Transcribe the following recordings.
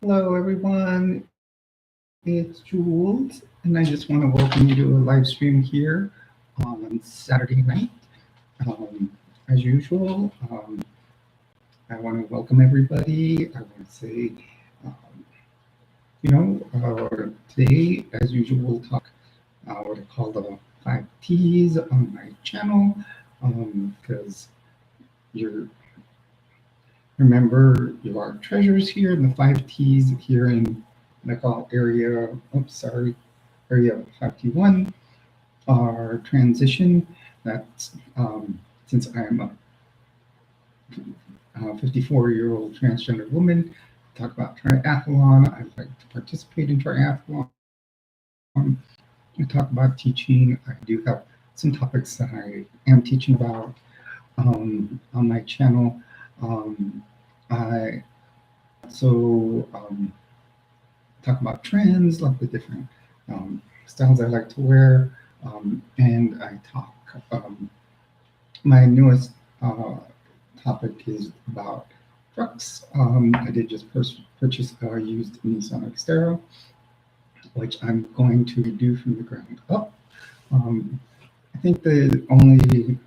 Hello, everyone. It's Jules, and I just want to welcome you to a live stream here on Saturday night. As usual, I want to welcome everybody. I want to say, um, today, as usual, we'll talk what I call the 5 T's on my channel, because you're remember you are treasures here, and the 5 T's here in what I call area 5T1 are transition. That's since I'm a 54-year-old transgender woman, talk about triathlon. I like to participate in triathlon. We talk about teaching. I do have some topics that I am teaching about on my channel. I also talk about trends, like the different styles I like to wear, and I talk. My newest topic is about trucks. I did just purchase a used Nissan Xterra, which I'm going to do from the ground up. I think the only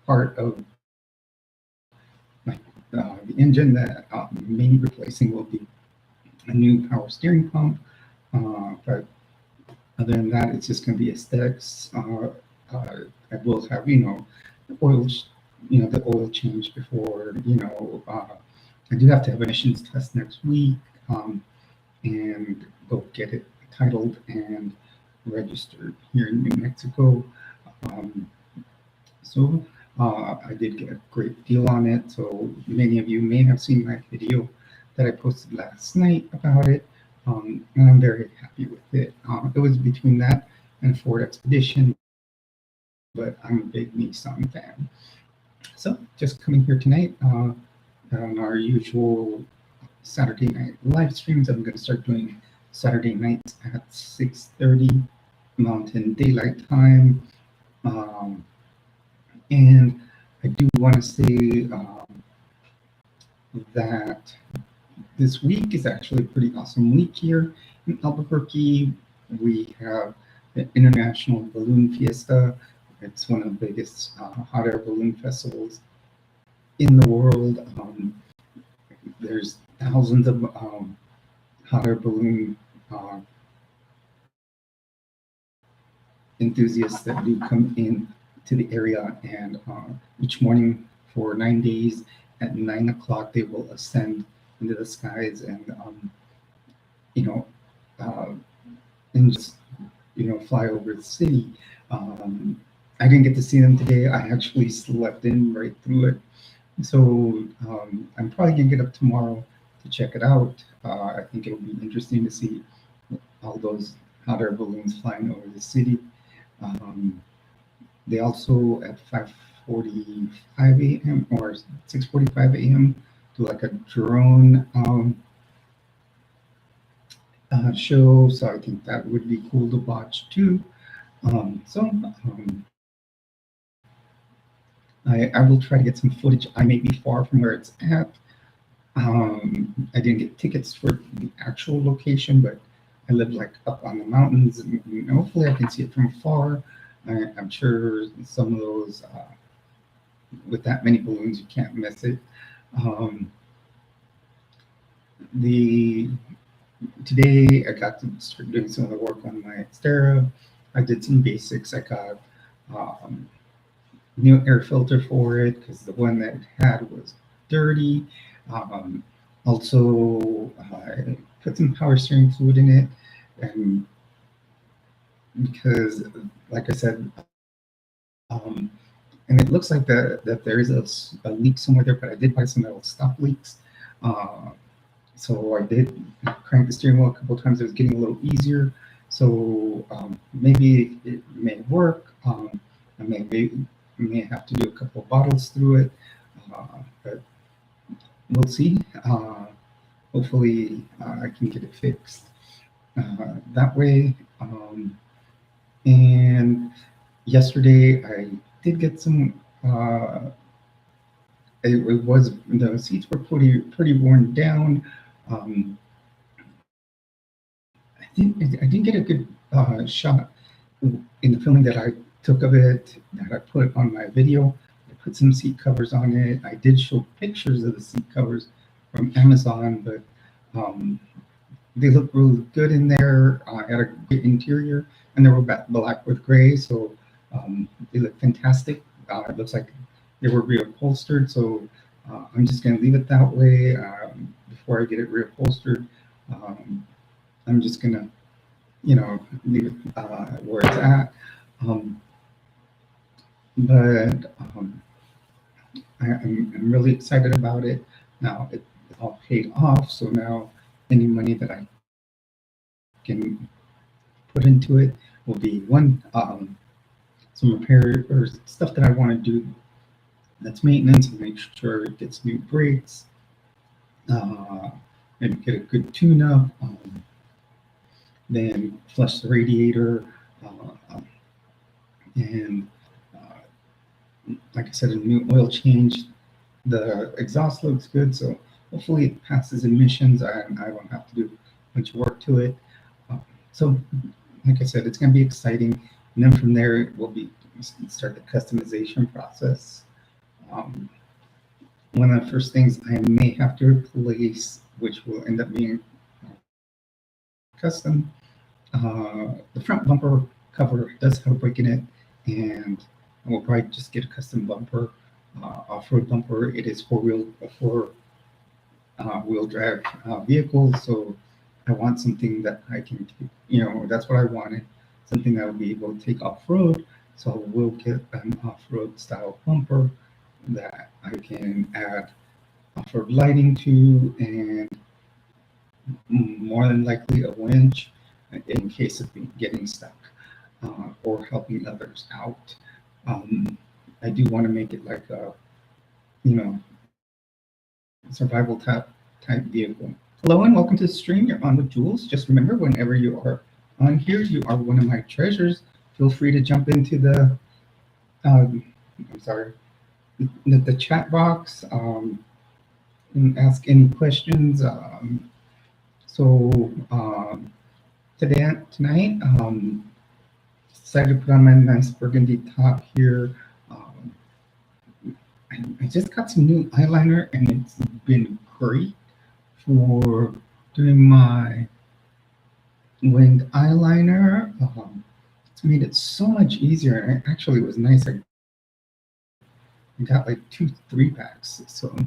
part of the engine that may be replacing will be a new power steering pump, but other than that, it's just going to be aesthetics. I will have, oil, the oil change before, I do have to have emissions test next week, and go get it titled and registered here in New Mexico. So I did get a great deal on it. So many of you may have seen my video that I posted last night about it, and I'm very happy with it. It was between that and Ford Expedition, but I'm a big Nissan fan. So just coming here tonight on our usual Saturday night live streams. I'm going to start doing Saturday nights at 6:30 Mountain Daylight Time. And I do want to say that this week is actually a pretty awesome week here in Albuquerque. We have the International Balloon Fiesta. It's one of the biggest hot air balloon festivals in the world. There's thousands of hot air balloon enthusiasts that do come in to the area, and each morning for 9 days at 9 o'clock they will ascend into the skies and and just fly over the city. I didn't get to see them today. I actually slept in right through it, so I'm probably gonna get up tomorrow to check it out. I think it'll be interesting to see all those hot air balloons flying over the city. They also at 5:45 a.m. or 6:45 a.m. do like a drone show, so I think that would be cool to watch too. I will try to get some footage. I may be far from where it's at. I didn't get tickets for the actual location, but I live like up on the mountains, and hopefully I can see it from afar. I'm sure some of those, with that many balloons, you can't miss it. Today I got to start doing some of the work on my Xterra. I did some basics. I got new air filter for it because the one that it had was dirty. Also, I put some power steering fluid in it, and because, like I said, and it looks like that there is a leak somewhere there, but I did buy some that will stop leaks. So I did crank the steering wheel a couple of times. It was getting a little easier. So maybe it may work. I may have to do a couple of bottles through it, but we'll see. Hopefully I can get it fixed that way. And yesterday I did get some. It was, the seats were pretty worn down. I didn't get a good shot in the filming that I took of it, that I put on my video. I put some seat covers on it. I did show pictures of the seat covers from Amazon, but um, they look really good in there. Had a great interior, and they were black with gray, so they look fantastic. It looks like they were reupholstered, so I'm just going to leave it that way before I get it reupholstered. Um, I'm just going to, leave it where it's at. Um, but I'm really excited about it. Now it's all paid off, so now any money that I can put into it will be some repair or stuff that I want to do that's maintenance and make sure it gets new brakes, uh, and get a good tune-up, then flush the radiator, and like I said, a new oil change. The exhaust looks good, so hopefully it passes emissions and I won't have to do a bunch of work to it. So, like I said, it's going to be exciting. And then from there, we'll start the customization process. One of the first things I may have to replace, which will end up being custom, the front bumper cover does have a break in it, and we'll probably just get a custom bumper, off-road bumper. It is four-wheel drive vehicle, so I want something that I can, that's what I wanted, something that will be able to take off-road. So we'll get an off-road style bumper that I can add off-road lighting to, and more than likely a winch in case of getting stuck or helping others out. I do want to make it like a, survival type vehicle. Hello and welcome to the stream. You're on with Jules. Just remember, whenever you are on here, you are one of my treasures. Feel free to jump into the the chat box and ask any questions. Tonight, decided to put on my nice burgundy top here. I just got some new eyeliner, and it's been great for doing my winged eyeliner. It's made it so much easier, and it actually was nice. I got like 2 3-packs, so I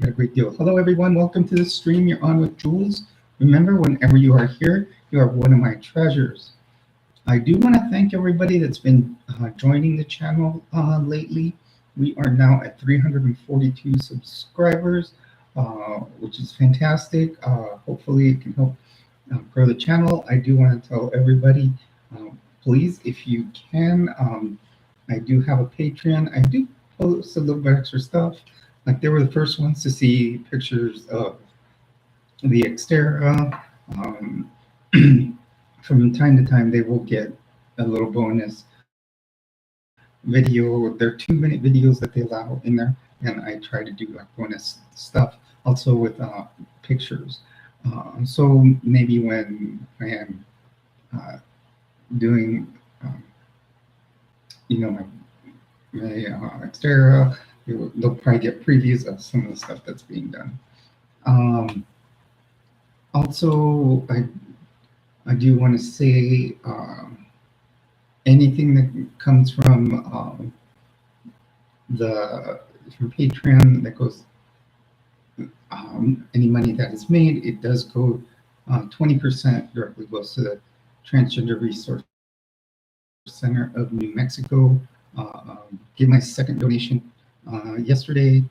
got a great deal. Hello, everyone. Welcome to the stream. You're on with Jules. Remember, whenever you are here, you are one of my treasures. I do want to thank everybody that's been joining the channel lately. We are now at 342 subscribers, which is fantastic. Hopefully it can help grow the channel. I do want to tell everybody, please, if you can, I do have a Patreon. I do post a little bit extra stuff. Like, they were the first ones to see pictures of the Xterra. From time to time, they will get a little bonus video. There are 2-minute videos that they allow in there, and I try to do like bonus stuff also with pictures. So maybe when I am doing, my Xterra, they'll probably get previews of some of the stuff that's being done. Also, I do want to say anything that comes from Patreon that goes, any money that is made, it does go 20% directly goes to the Transgender Resource Center of New Mexico. Gave my second donation yesterday,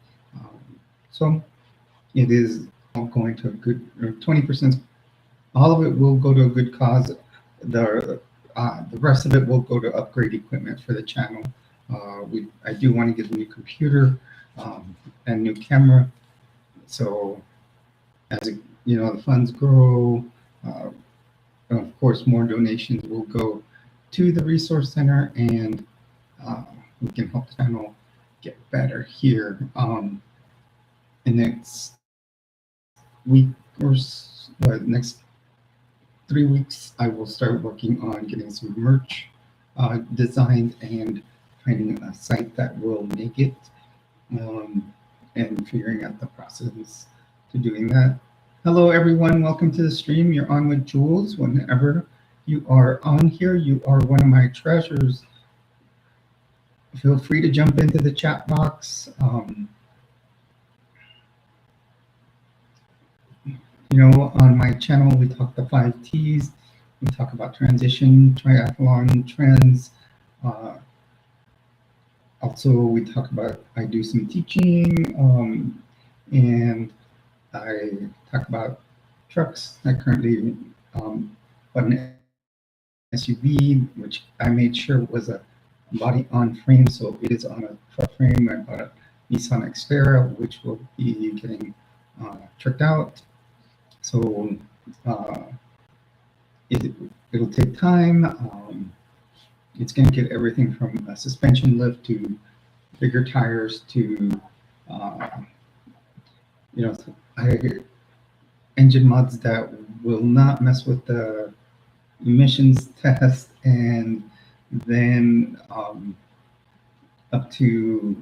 so it is all going to a good, 20%. All of it will go to a good cause. The rest of it will go to upgrade equipment for the channel. I do want to get a new computer and new camera. So as the funds grow, of course, more donations will go to the resource center, and we can help the channel get better here. In next week or next 3 weeks, I will start working on getting some merch designed and finding a site that will make it, and figuring out the process to doing that. Hello, everyone. Welcome to the stream. You're on with Jules. Whenever you are on here, you are one of my treasures. Feel free to jump into the chat box. On my channel, we talk the 5 Ts. We talk about transition, triathlon trends. Also, we talk about, I do some teaching, and I talk about trucks. I currently bought an SUV, which I made sure was a body on frame, so it is on a truck frame. I bought a Nissan Xterra, which will be getting tricked out. So it'll take time. It's going to get everything from a suspension lift to bigger tires to engine mods that will not mess with the emissions test, and then up to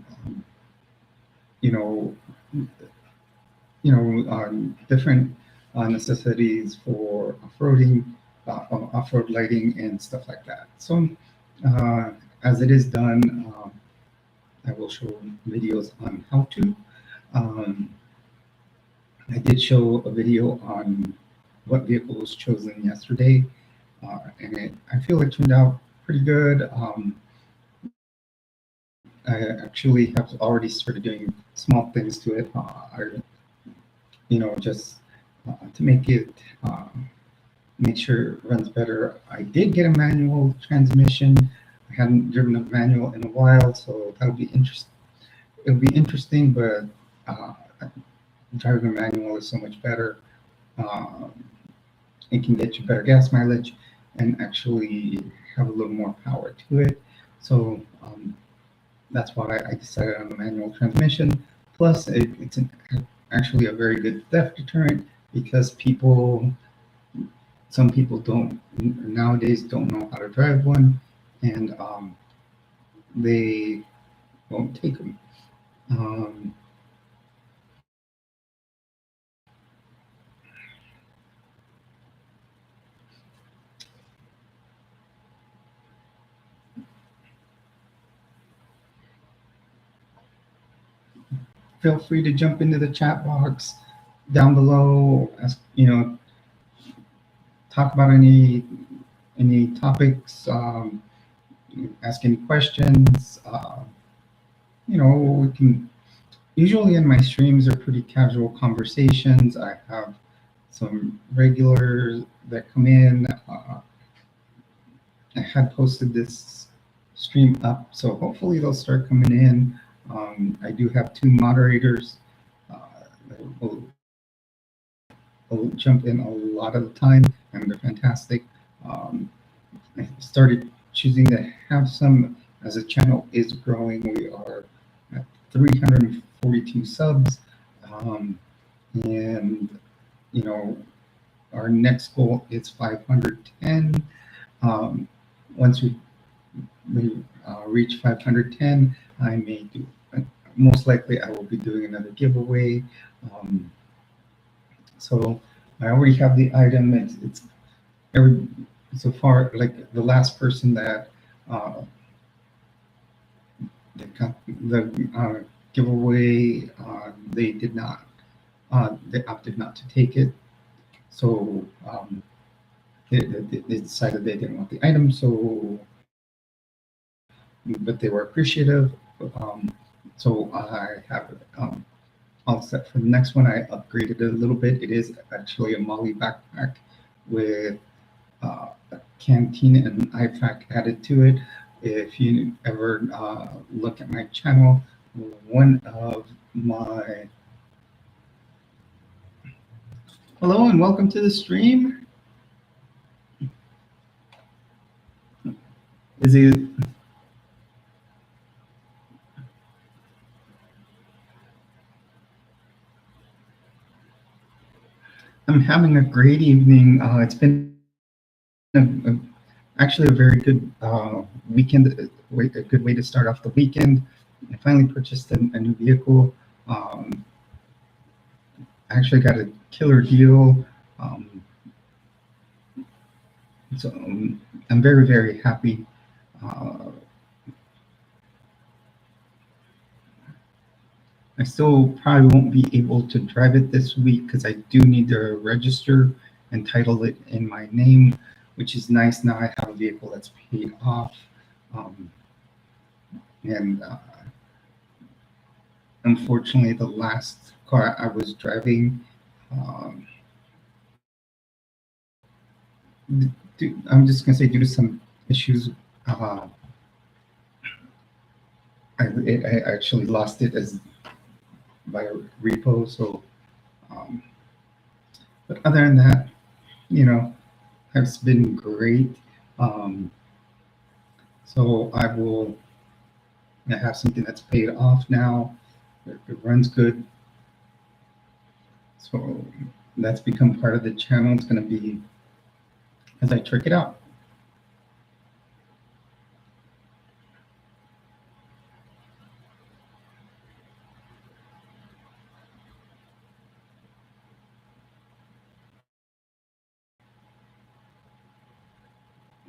different necessities for off-roading, off-road lighting, and stuff like that. So as it is done, I will show videos on how to. I did show a video on what vehicle was chosen yesterday, and I feel it turned out pretty good. I actually have already started doing small things to it, just to make it, make sure it runs better. I did get a manual transmission. I hadn't driven a manual in a while, so that'll be interesting. It'll be interesting, but driving a manual is so much better. It can get you better gas mileage and actually have a little more power to it. So that's why I decided on the manual transmission. Plus, it's actually a very good theft deterrent, because some people nowadays don't know how to drive one, and they won't take them. Feel free to jump into the chat box down below. Ask, talk about any topics. Ask any questions. We can. Usually in my streams are pretty casual conversations. I have some regulars that come in. I had posted this stream up, so hopefully they'll start coming in. I do have 2 moderators that will jump in a lot of the time, and they're fantastic. I started choosing to have some as the channel is growing. We are at 342 subs, and our next goal is 510. Once we reach 510, I may do. Most likely, I will be doing another giveaway. So I already have the item. It's so far, like the last person that got the giveaway, they did not. They opted not to take it. So they decided they didn't want the item. So, but they were appreciative. So I have it all set for the next one. I upgraded it a little bit. It is actually a Molly backpack with a canteen and an IFAC added to it. If you ever look at my channel, one of my... Hello and welcome to the stream. Is it... I'm having a great evening. It's been Actually a very good weekend, a good way to start off the weekend. I finally purchased a new vehicle. Um, I actually got a killer deal. Um, so I'm very, very happy. Uh, I still probably won't be able to drive it this week because I do need to register and title it in my name, which is nice. Now I have a vehicle that's paid off. Um, and Unfortunately, the last car I was driving, um, I'm just going to say, due to some issues, uh, I actually lost it as by a repo. So, um, but other than that, you know, it's been great. Um, so I have something that's paid off now. It runs good. So that's become part of the channel. It's going to be as I trick it out.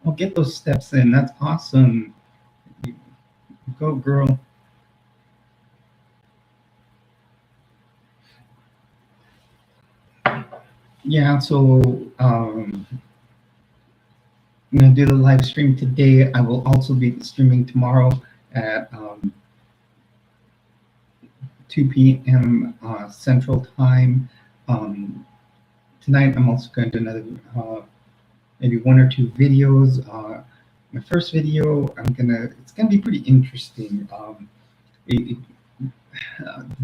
I'll get those steps in. That's awesome. Go, girl. Yeah, so I'm going to do the live stream today. I will also be streaming tomorrow at 2 p.m. Central Time. Tonight, I'm also going to do another maybe one or two videos. My first video, it's gonna be pretty interesting. It,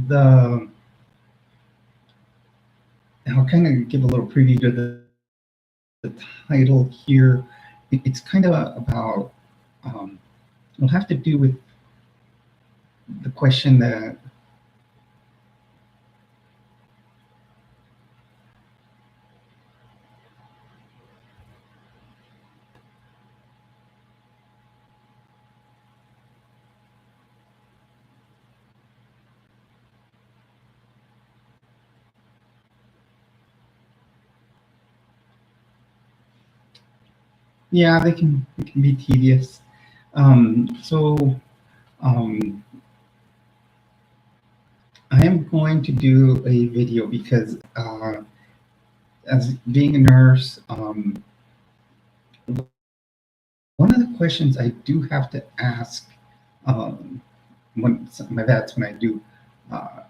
the I'll kind of give a little preview to the title here. It's kind of about it'll have to do with the question that yeah, they can be tedious. So um, I am going to do a video because as being a nurse, one of the questions I do have to ask um, my vets when I do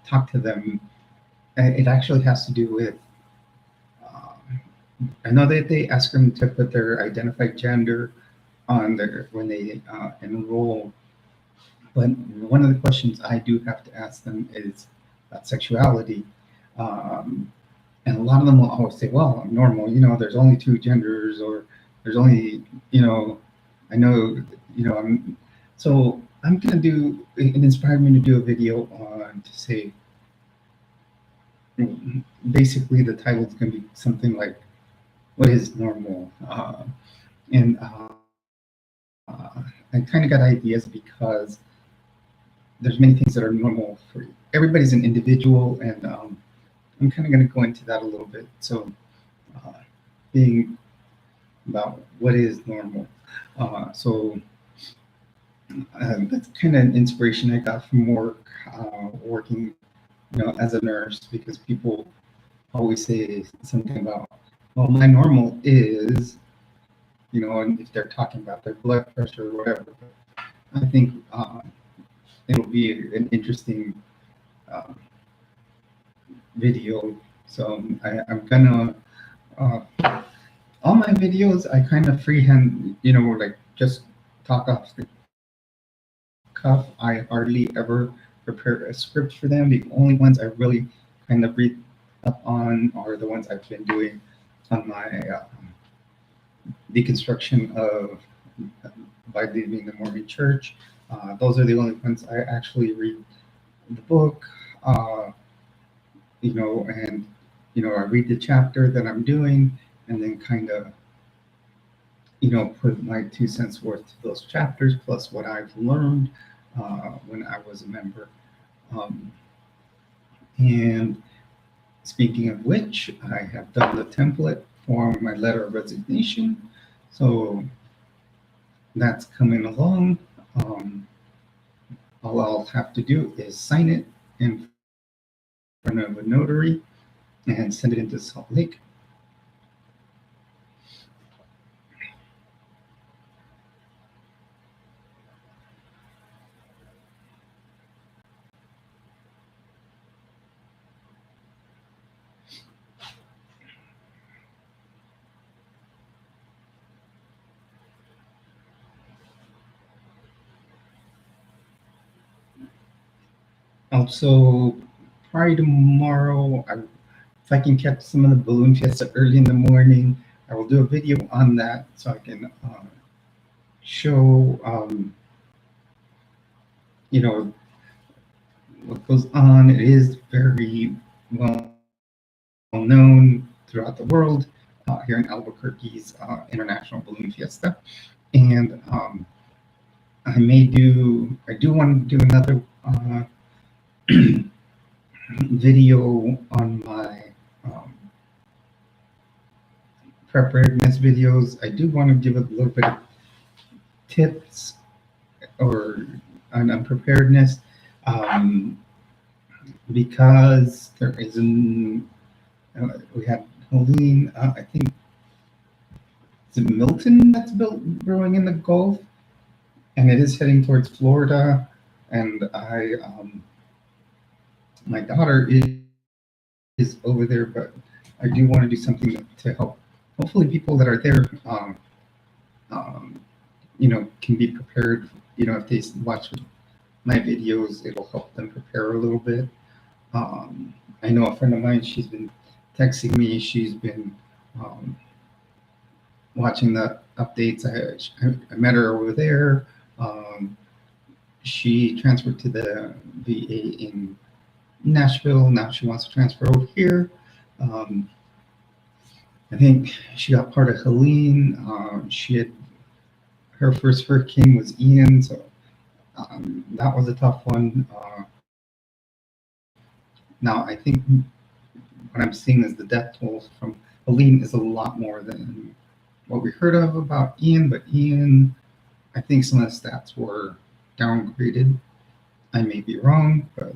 talk to them, it actually has to do with. I know that they ask them to put their identified gender on their when they enroll, but one of the questions I do have to ask them is about sexuality. Um, and a lot of them will always say, "Well, I'm normal. You know, there's only two genders, or there's only, you know, I know, you know, I'm." So I'm gonna do. It inspired me to do a video on to say, basically, the title is gonna be something like, "What is normal?" And I kind of got ideas because there's many things that are normal for everybody's an individual, and I'm kind of going to go into that a little bit. So, uh, being about what is normal. So that's kind of an inspiration I got from work, working, you know, as a nurse, because people always say something about, well, my normal is, you know, and if they're talking about their blood pressure or whatever. I think it'll be an interesting uh, video. So I'm gonna uh, all my videos I kind of freehand, you know, like just talk off the cuff. I hardly ever prepare a script for them. The only ones I really kind of read up on are the ones I've been doing on my deconstruction of by leaving the Mormon Church. Those are the only ones I actually read the book, you know, and you know, I read the chapter that I'm doing, and then kind of put my 2 cents worth to those chapters, plus what I've learned when I was a member. Um, and speaking of which, I have done the template for my letter of resignation. So that's coming along. All I'll have to do is sign it in front of a notary and send it into Salt Lake. Also, probably tomorrow, if I can catch some of the balloon fiesta early in the morning, I will do a video on that so I can show, what goes on. It is very well known throughout the world here in Albuquerque's International Balloon Fiesta. And I do want to do another video on my preparedness videos. I do want to give a little bit of tips or on preparedness because there is we had Helene, I think, is it Milton that's brewing in the Gulf, and it is heading towards Florida. And my daughter is over there, but I do want to do something to help. Hopefully, people that are there, can be prepared. If they watch my videos, it'll help them prepare a little bit. I know a friend of mine, she's been texting me. She's been watching the updates. I met her over there. She transferred to the VA in Nashville. Now she wants to transfer over here. I think she got part of Helene. Her first hurricane was Ian, so that was a tough one. Now I think what I'm seeing is the death toll from Helene is a lot more than what we heard of about Ian, but Ian, I think some of the stats were downgraded. I may be wrong, but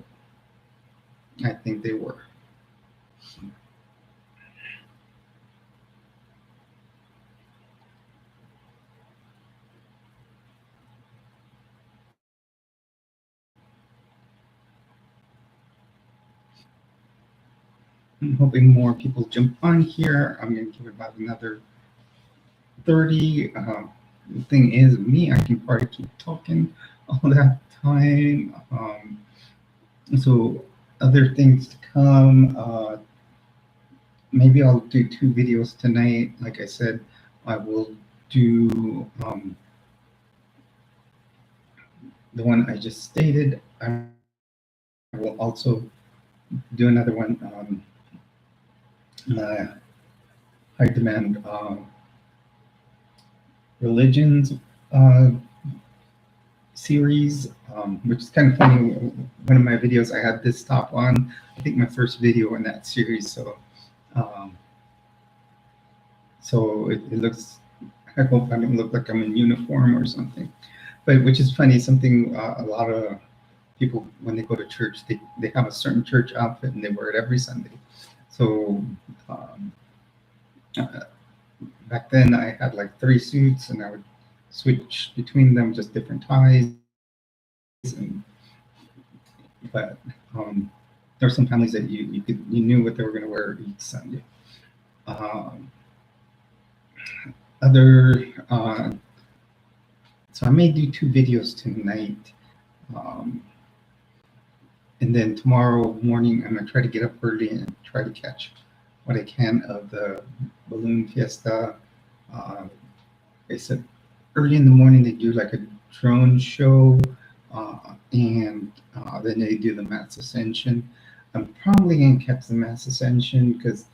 I think they were. I'm hoping more people jump on here. I'm going to give it about another 30. The thing is, me, I can probably keep talking all that time. So other things to come. Maybe I'll do 2 videos tonight. Like I said, I will do the one I just stated. I will also do another one on high demand religions series, which is kind of funny. One of my videos, I had this top on. I think my first video in that series. So it looks. I hope I don't look like I'm in uniform or something. But which is funny. Something a lot of people, when they go to church, they have a certain church outfit and they wear it every Sunday. So back then I had like 3 suits and I would switch between them, just different ties. But there were some families that you knew what they were going to wear each Sunday. So I may do 2 videos tonight. And then tomorrow morning, I'm going to try to get up early and try to catch what I can of the balloon fiesta. They said early in the morning they do like a drone show, and then they do the Mass Ascension. I'm probably going to catch the Mass Ascension because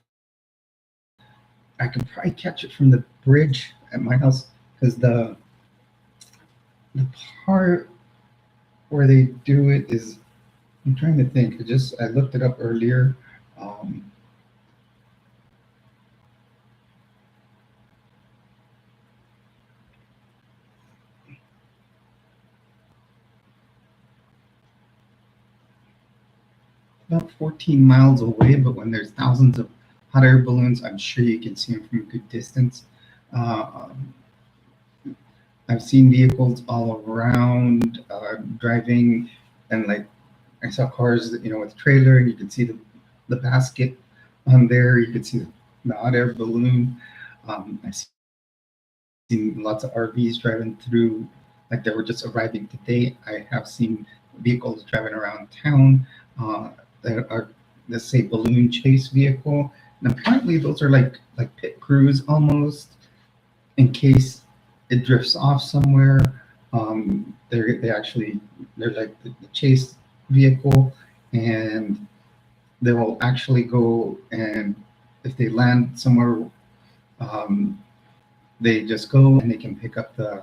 I could probably catch it from the bridge at my house. because the part where they do it is, I'm trying to think. I looked it up earlier. Um, about 14 miles away, but when there's thousands of hot air balloons, I'm sure you can see them from a good distance. Uh, I've seen vehicles all around driving, and like I saw cars, with trailer, and you could see the basket on there. You could see the hot air balloon. I've seen lots of RVs driving through, like they were just arriving today. I have seen vehicles driving around town that are, let's say, balloon chase vehicle. And apparently, those are like pit crews almost, in case it drifts off somewhere. They're like the chase vehicle, and they will actually go, and if they land somewhere, um, they just go and they can pick up the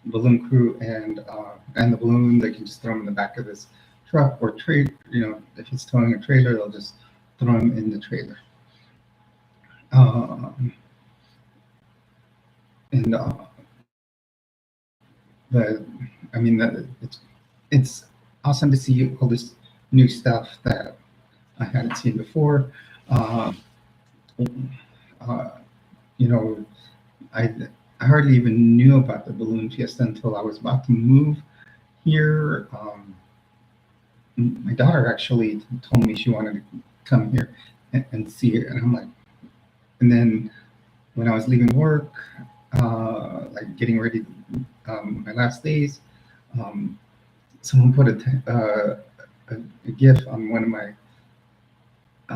balloon crew and the balloon. They can just throw them in the back of this truck or trailer. If it's towing a trailer, they'll just throw them in the trailer. Um, and the I mean, it's awesome to see all this new stuff that I hadn't seen before. Uh, uh, you know, I I hardly even knew about the balloon fiesta until I was about to move here. My daughter actually told me she wanted to come here and see it, and I'm like, and then when I was leaving work, like getting ready, my last days, um, someone put a GIF on one of my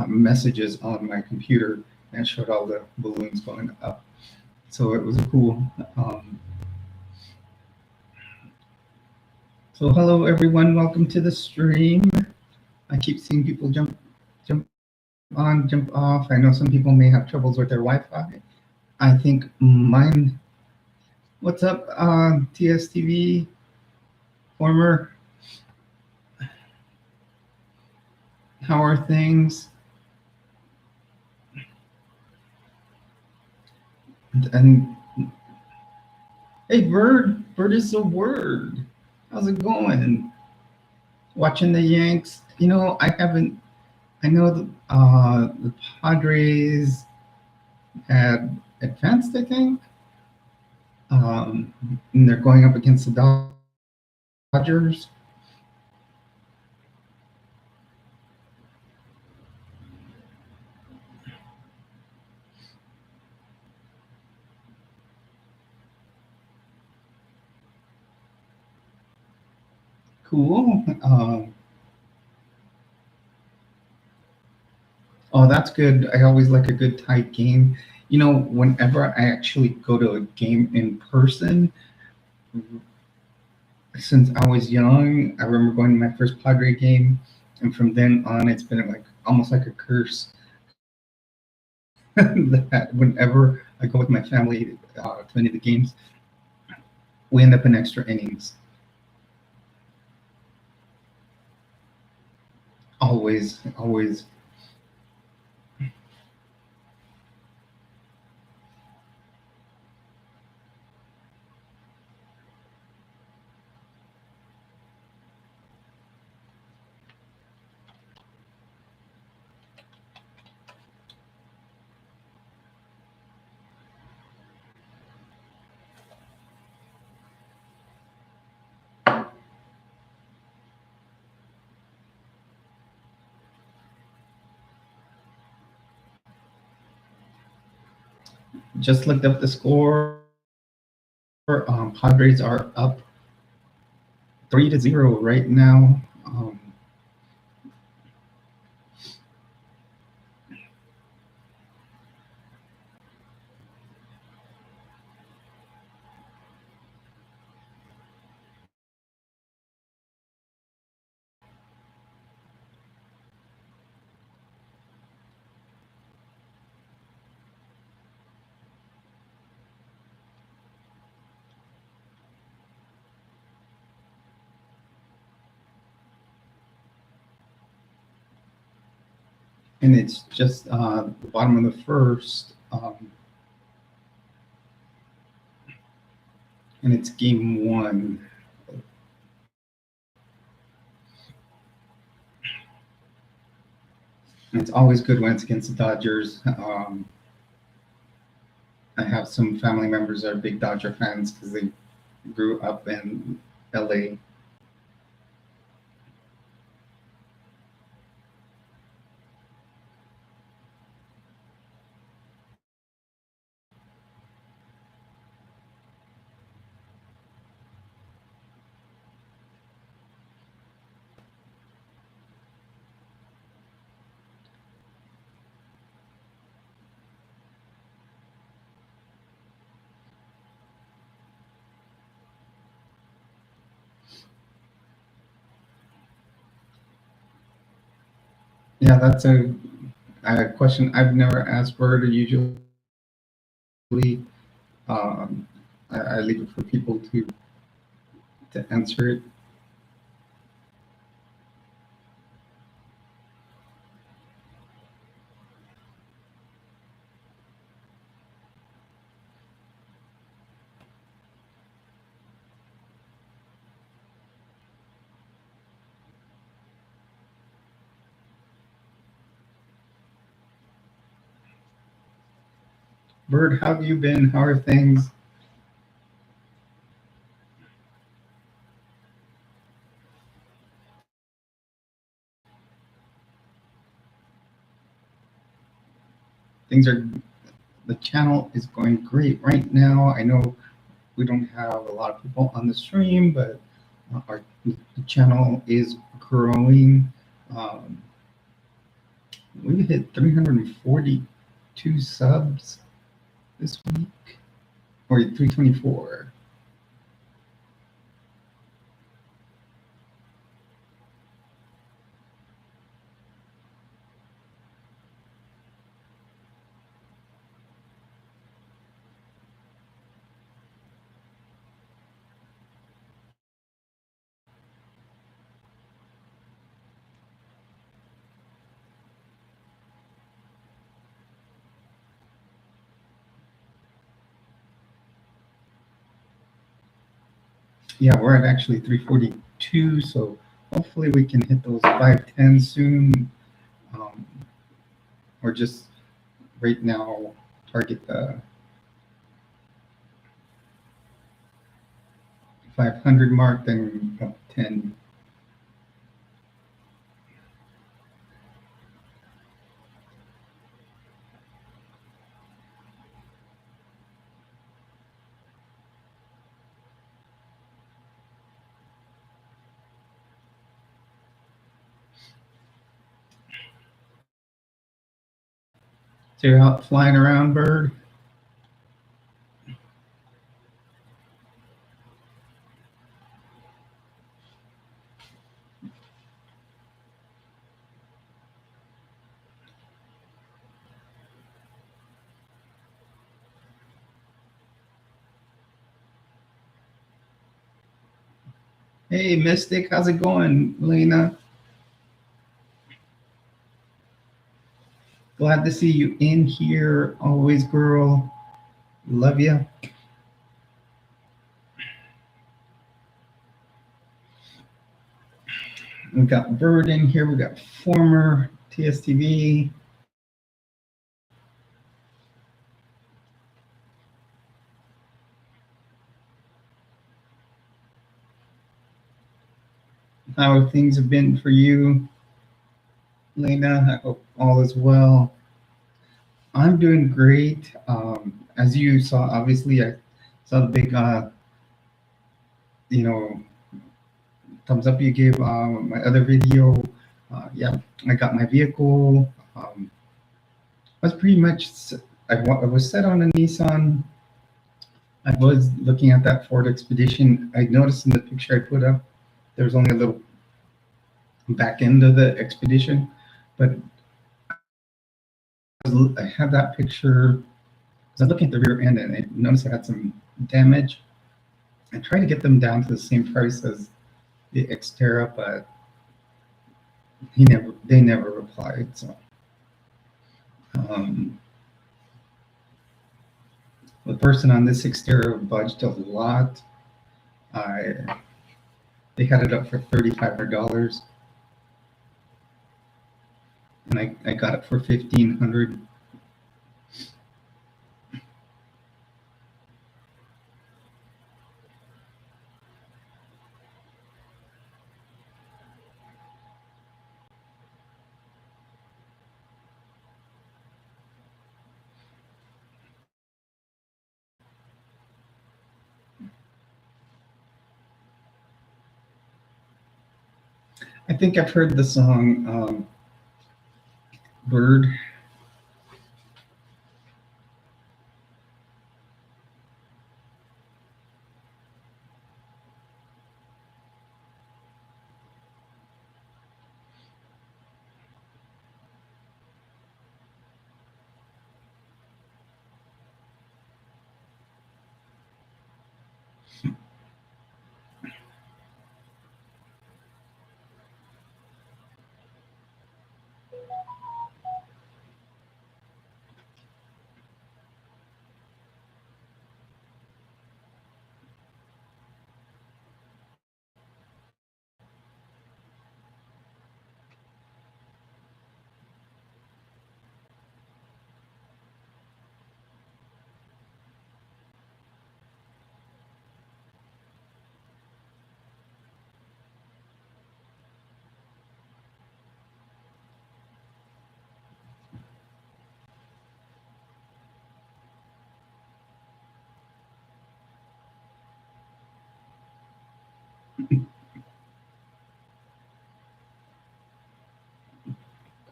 messages on my computer, and it showed all the balloons going up. So it was cool. Um, so hello everyone, welcome to the stream. I keep seeing people jump on, jump off. I know some people may have troubles with their Wi-Fi. I think mine. What's up, TSTV former? How are things? And hey, Bird is a word. How's it going? Watching the Yanks. I haven't. I know the Padres had advanced, I think, and they're going up against the Dodgers. Cool. Oh, that's good. I always like a good tight game. Whenever I actually go to a game in person, since I was young, I remember going to my first Padre game, and from then on, it's been like almost like a curse that whenever I go with my family to any of the games, we end up in extra innings. Always, always. Just looked up the score. Padres are up 3-0 right now. and it's just the bottom of the first, and it's game one. And it's always good when it's against the Dodgers. I have some family members that are big Dodger fans because they grew up in LA. Yeah, that's a question I've never asked Bird. Usually, I leave it for people to answer it. Bird, how have you been? How are things? Things are, the channel is going great right now. I know we don't have a lot of people on the stream, but the channel is growing. Um, we hit 342 subs this week, or 324. Yeah, we're at actually 342, so hopefully we can hit those 510 soon, um, or just right now target the 500 mark, then up 10. So you're out flying around, Bird? Hey, Mystic, how's it going, Lena? Glad to see you in here. Always, girl. Love you. We got Bird in here. We got former TSTV. How things have been for you, Lena? I hope all is well. I'm doing great. As you saw, obviously, I saw the big, you know, thumbs up you gave my other video. Yeah, I got my vehicle. I was pretty much, I was set on a Nissan. I was looking at that Ford Expedition. I noticed in the picture I put up, there was only a little back end of the Expedition, but I had that picture. I was looking at the rear end and I noticed I had some damage. I tried to get them down to the same price as the Xterra, but they never replied. So Um, the person on this exterior budged a lot. They had it up for $3,500, and I got it for $1,500. I think I've heard the song Bird.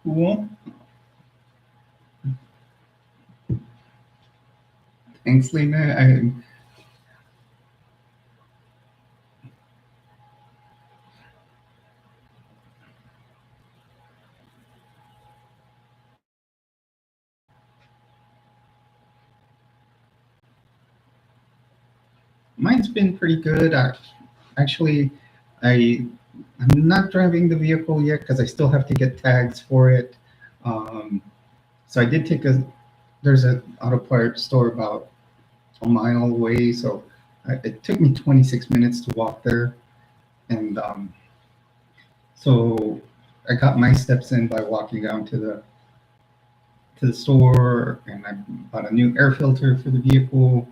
Cool. Thanks, Lena. Mine's been pretty good. Actually, I'm not driving the vehicle yet because I still have to get tags for it. So I did take there's an auto parts store about a mile away, so it took me 26 minutes to walk there. And so I got my steps in by walking down to the store, and I bought a new air filter for the vehicle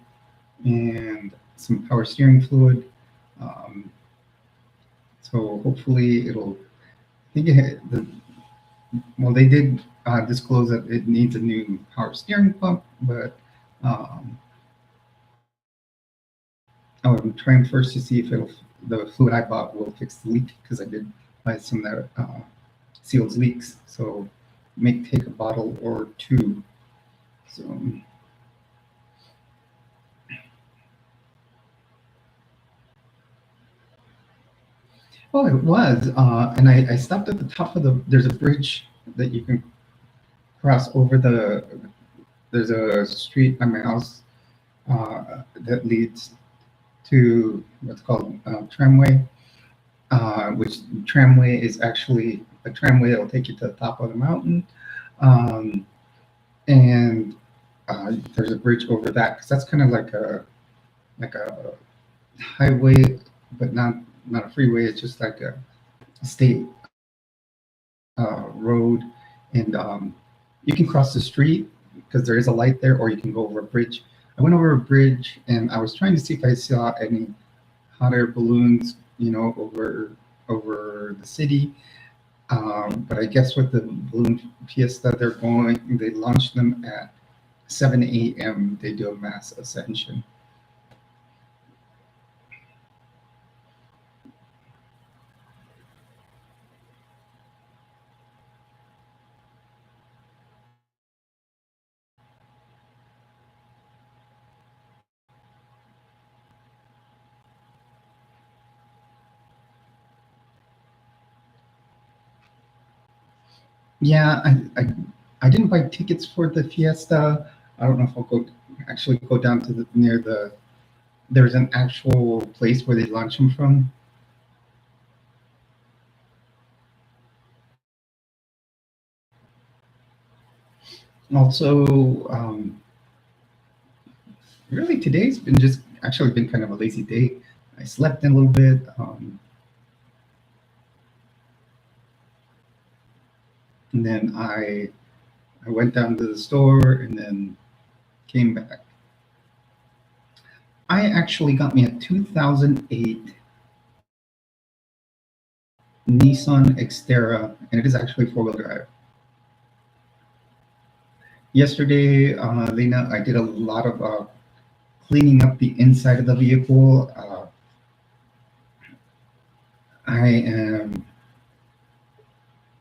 and some power steering fluid. Um, so hopefully it'll. I think well, they did disclose that it needs a new power steering pump, but um, I'm trying first to see if the fluid I bought will fix the leak, because I did buy some that seals leaks. So may take a bottle or two. So. Well, it was, and I stopped at the top of there's a bridge that you can cross over there's a street by my house that leads to what's called tramway, which tramway is actually a tramway that will take you to the top of the mountain. Um, and there's a bridge over that, because that's kind of like a highway, but not a freeway. It's just like a state road, and you can cross the street because there is a light there, or you can go over a bridge. I went over a bridge, and I was trying to see if I saw any hot air balloons, over the city. But I guess with the balloon fiesta, they launch them at 7 a.m. They do a mass ascension. Yeah, I didn't buy tickets for the fiesta. I don't know if I'll actually go down to near there's an actual place where they launch them from. Also, really today's been just actually been kind of a lazy day. I slept in a little bit, and then I went down to the store and then came back. I actually got me a 2008 Nissan Xterra, and it is actually four-wheel drive. Yesterday, Lena, I did a lot of cleaning up the inside of the vehicle. I am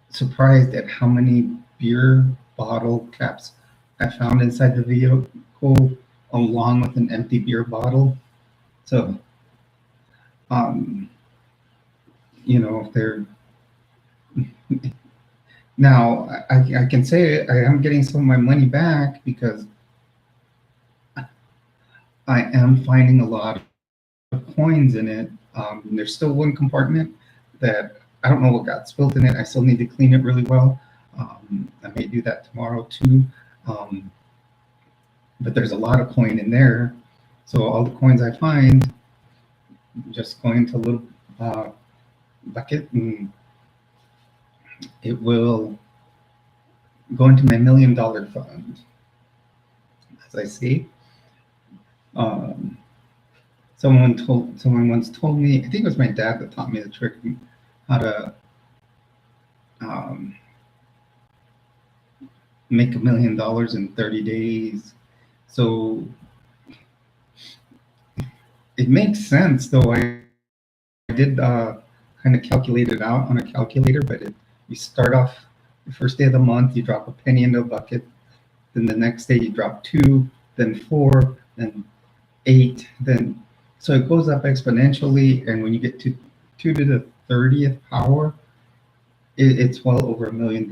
surprised at how many beer bottle caps I found inside the vehicle, along with an empty beer bottle. So, um, they're now I can say I am getting some of my money back because I am finding a lot of coins in it. There's still one compartment that I don't know what got spilled in it. I still need to clean it really well. I may do that tomorrow too. Um, but there's a lot of coin in there. So all the coins I find, just go into a little uh, bucket and it will go into my $1 million fund. As I say, um, someone once told me, I think it was my dad that taught me the trick how to um, make $1 million in 30 days. So it makes sense, though. I did kind of calculate it out on a calculator, but you start off the first day of the month, you drop a penny into a bucket. Then the next day you drop two, then four, then eight, then so it goes up exponentially. And when you get to 2 to the 30th power, it's well over $1 million.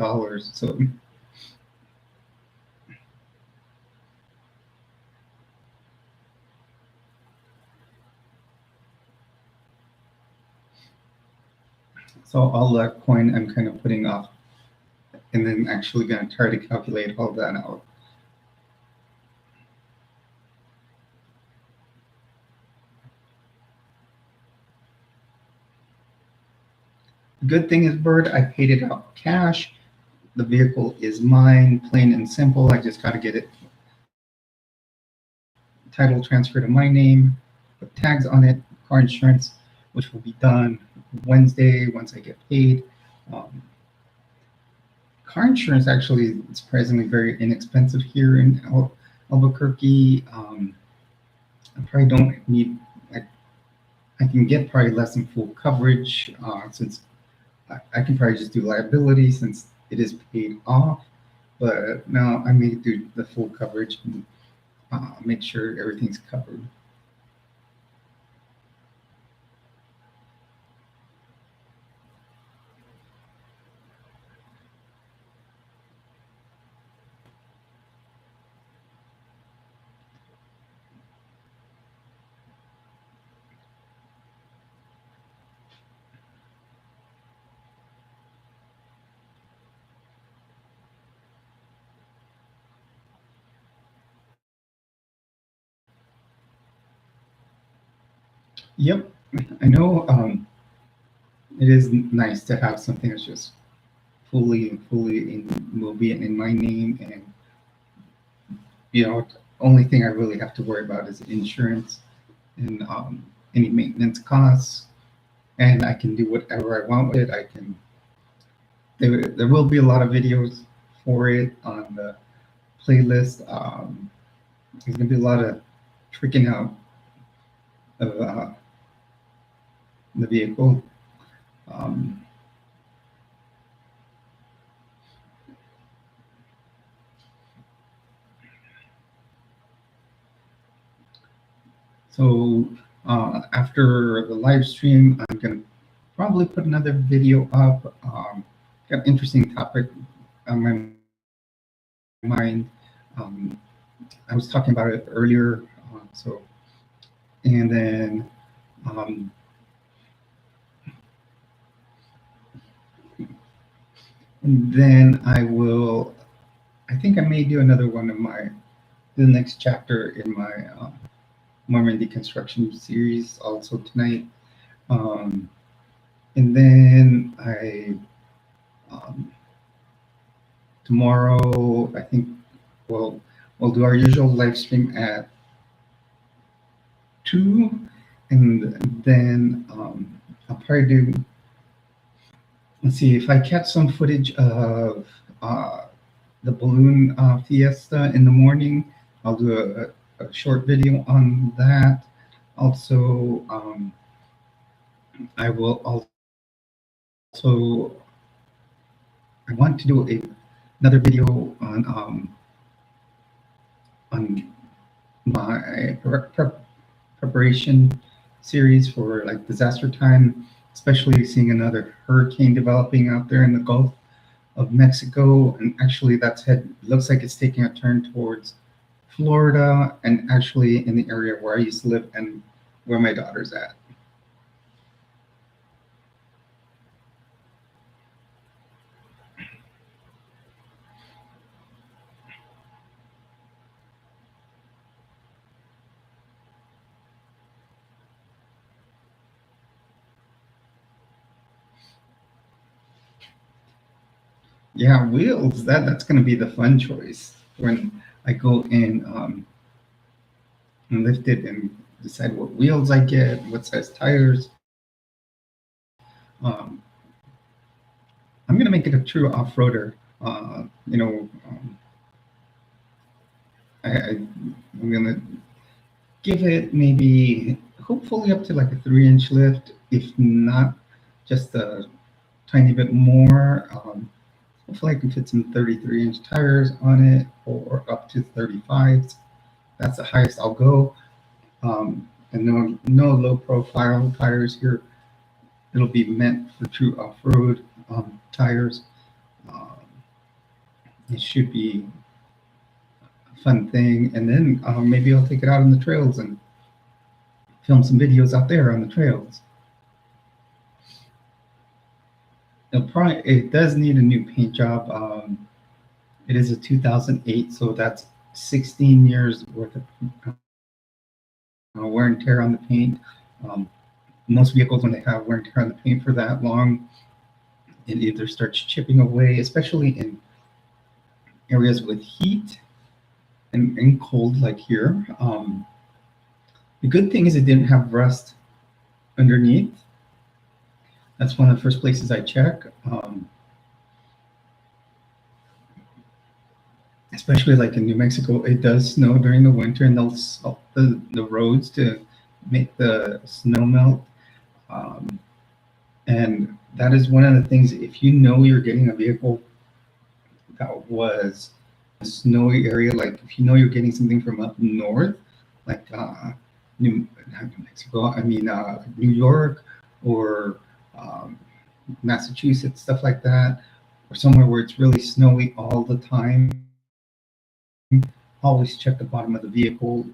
So all that coin I'm kind of putting off, and then actually going to try to calculate all that out. Good thing is, Bird, I paid it out cash. The vehicle is mine, plain and simple. I just got to get it title transfer to my name, put tags on it, car insurance, which will be done Wednesday once I get paid. Um, Car insurance actually is surprisingly very inexpensive here in Albuquerque. I probably don't need. I, I can get probably less than full coverage since I can probably just do liability since it is paid off. But now I may do the full coverage and make sure everything's covered. Yep, I know. It is nice to have something that's just fully will be in my name, and only thing I really have to worry about is insurance and any maintenance costs, and I can do whatever I want with it. I can. There will be a lot of videos for it on the playlist. There's gonna be a lot of tricking out of the vehicle. Um, so after the live stream, I'm gonna probably put another video up. Got an interesting topic on my mind. Um, I was talking about it earlier. And then um, I will I think I may do another one of the next chapter in my Mormon deconstruction series also tonight. Um, and then um, tomorrow, I think we'll do our usual live stream at 2, and then I'll probably do. Let's see if I catch some footage of uh, the balloon fiesta in the morning. I'll do a short video on that. Also, I will also I want to do another video on my preparation series for like disaster time, especially seeing another hurricane developing out there in the Gulf of Mexico. And actually, that's head looks like it's taking a turn towards Florida, and actually in the area where I used to live and where my daughter's at. Yeah, wheels. That's going to be the fun choice when I go in and lift it and decide what wheels I get, what size tires. Um, I'm going to make it a true off-roader. I'm going to give it maybe, hopefully, up to like a 3-inch lift, if not just a tiny bit more. Hopefully, I can fit some 33-inch tires on it, or up to 35s. That's the highest I'll go. And no low profile tires here. It'll be meant for true off-road tires. Um, it should be a fun thing. And then maybe I'll take it out on the trails and film some videos out there on the trails. It does need a new paint job. It is a 2008, so that's 16 years worth of wear and tear on the paint. Um, Most vehicles, when they have wear and tear on the paint for that long, it either starts chipping away, especially in areas with heat and cold, like here. The good thing is it didn't have rust underneath. That's one of the first places I check. Especially like in New Mexico, it does snow during the winter, and they'll salt the roads to make the snow melt. Um, and that is one of the things, if you know you're getting a vehicle that was a snowy area, like if you know you're getting something from up north, like not New Mexico, I mean New York or um, Massachusetts, stuff like that, or somewhere where it's really snowy all the time, always check the bottom of the vehicle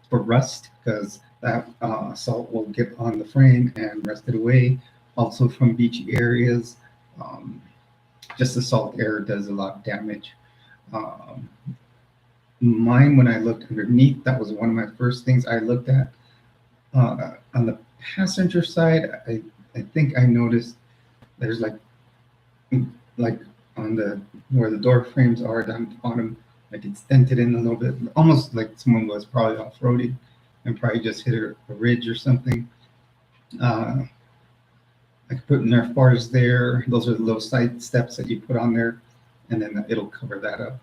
for rust, because that salt will get on the frame and rust it away. Also from beachy areas, um, just the salt air does a lot of damage. Um, Mine, when I looked underneath, that was one of my first things I looked at. On the passenger side, I think I noticed there's like on the where the door frames are down at the bottom, like it's dented in a little bit, almost like someone was probably off-roading and probably just hit a ridge or something. Uh, I could put Nerf bars there. Those are the little side steps that you put on there, and then it'll cover that up.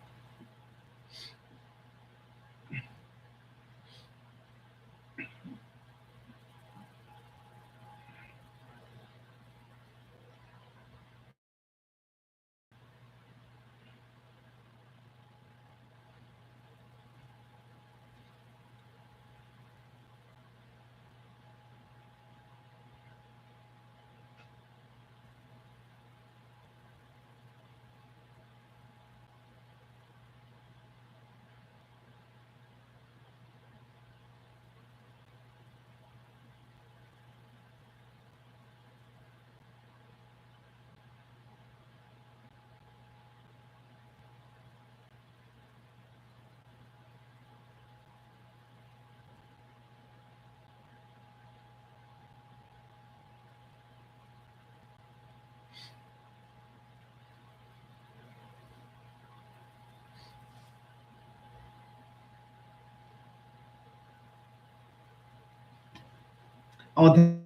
Oh,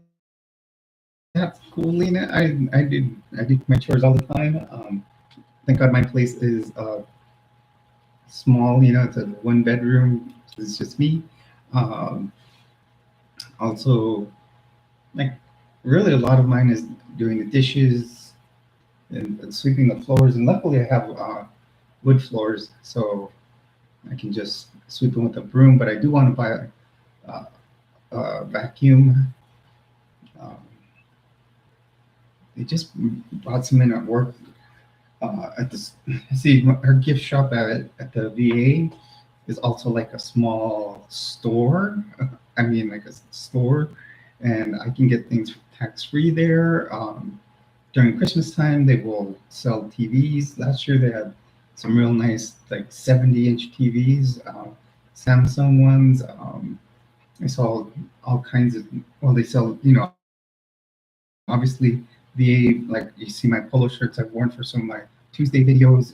that's cool, Lena. I did my chores all the time. Thank God my place is small. It's a one bedroom. It's just me. Um, also, like, really, a lot of mine is doing the dishes and sweeping the floors. And luckily, I have wood floors, so I can just sweep them with a broom. But I do want to buy a vacuum. Um, they just bought some in at work. At this, see, her gift shop at the VA is also like a small store. I mean, like a store, and I can get things tax free there. During Christmas time, they will sell TVs. Last year, they had some real nice, like 70-inch TVs, Samsung ones. I saw all kinds of, well, they sell, obviously, like you see my polo shirts I've worn for some of my Tuesday videos.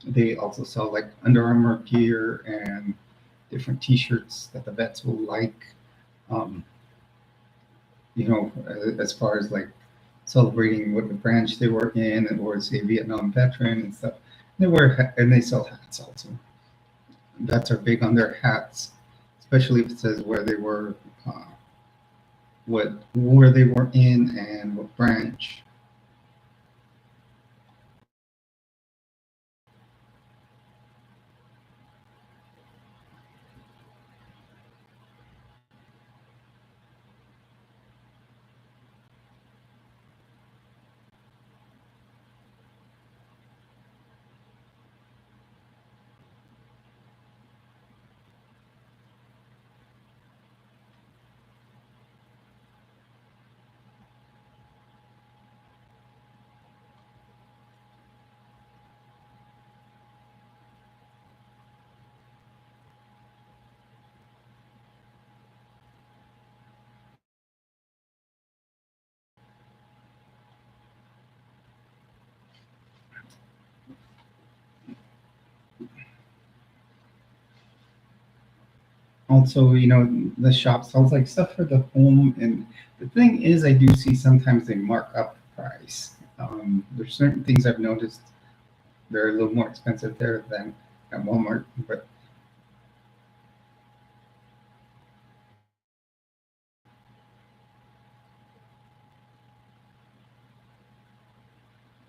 They also sell like Under Armour gear and different T-shirts that the vets will like. Um, as far as like celebrating what the branch they were in, or say Vietnam veteran and stuff. And they sell hats also. Vets are big on their hats, especially if it says where they were, what war they were in, and what branch. Also, the shop sells like stuff for the home, and the thing is, I do see sometimes they mark up the price. There's certain things I've noticed they're a little more expensive there than at Walmart. But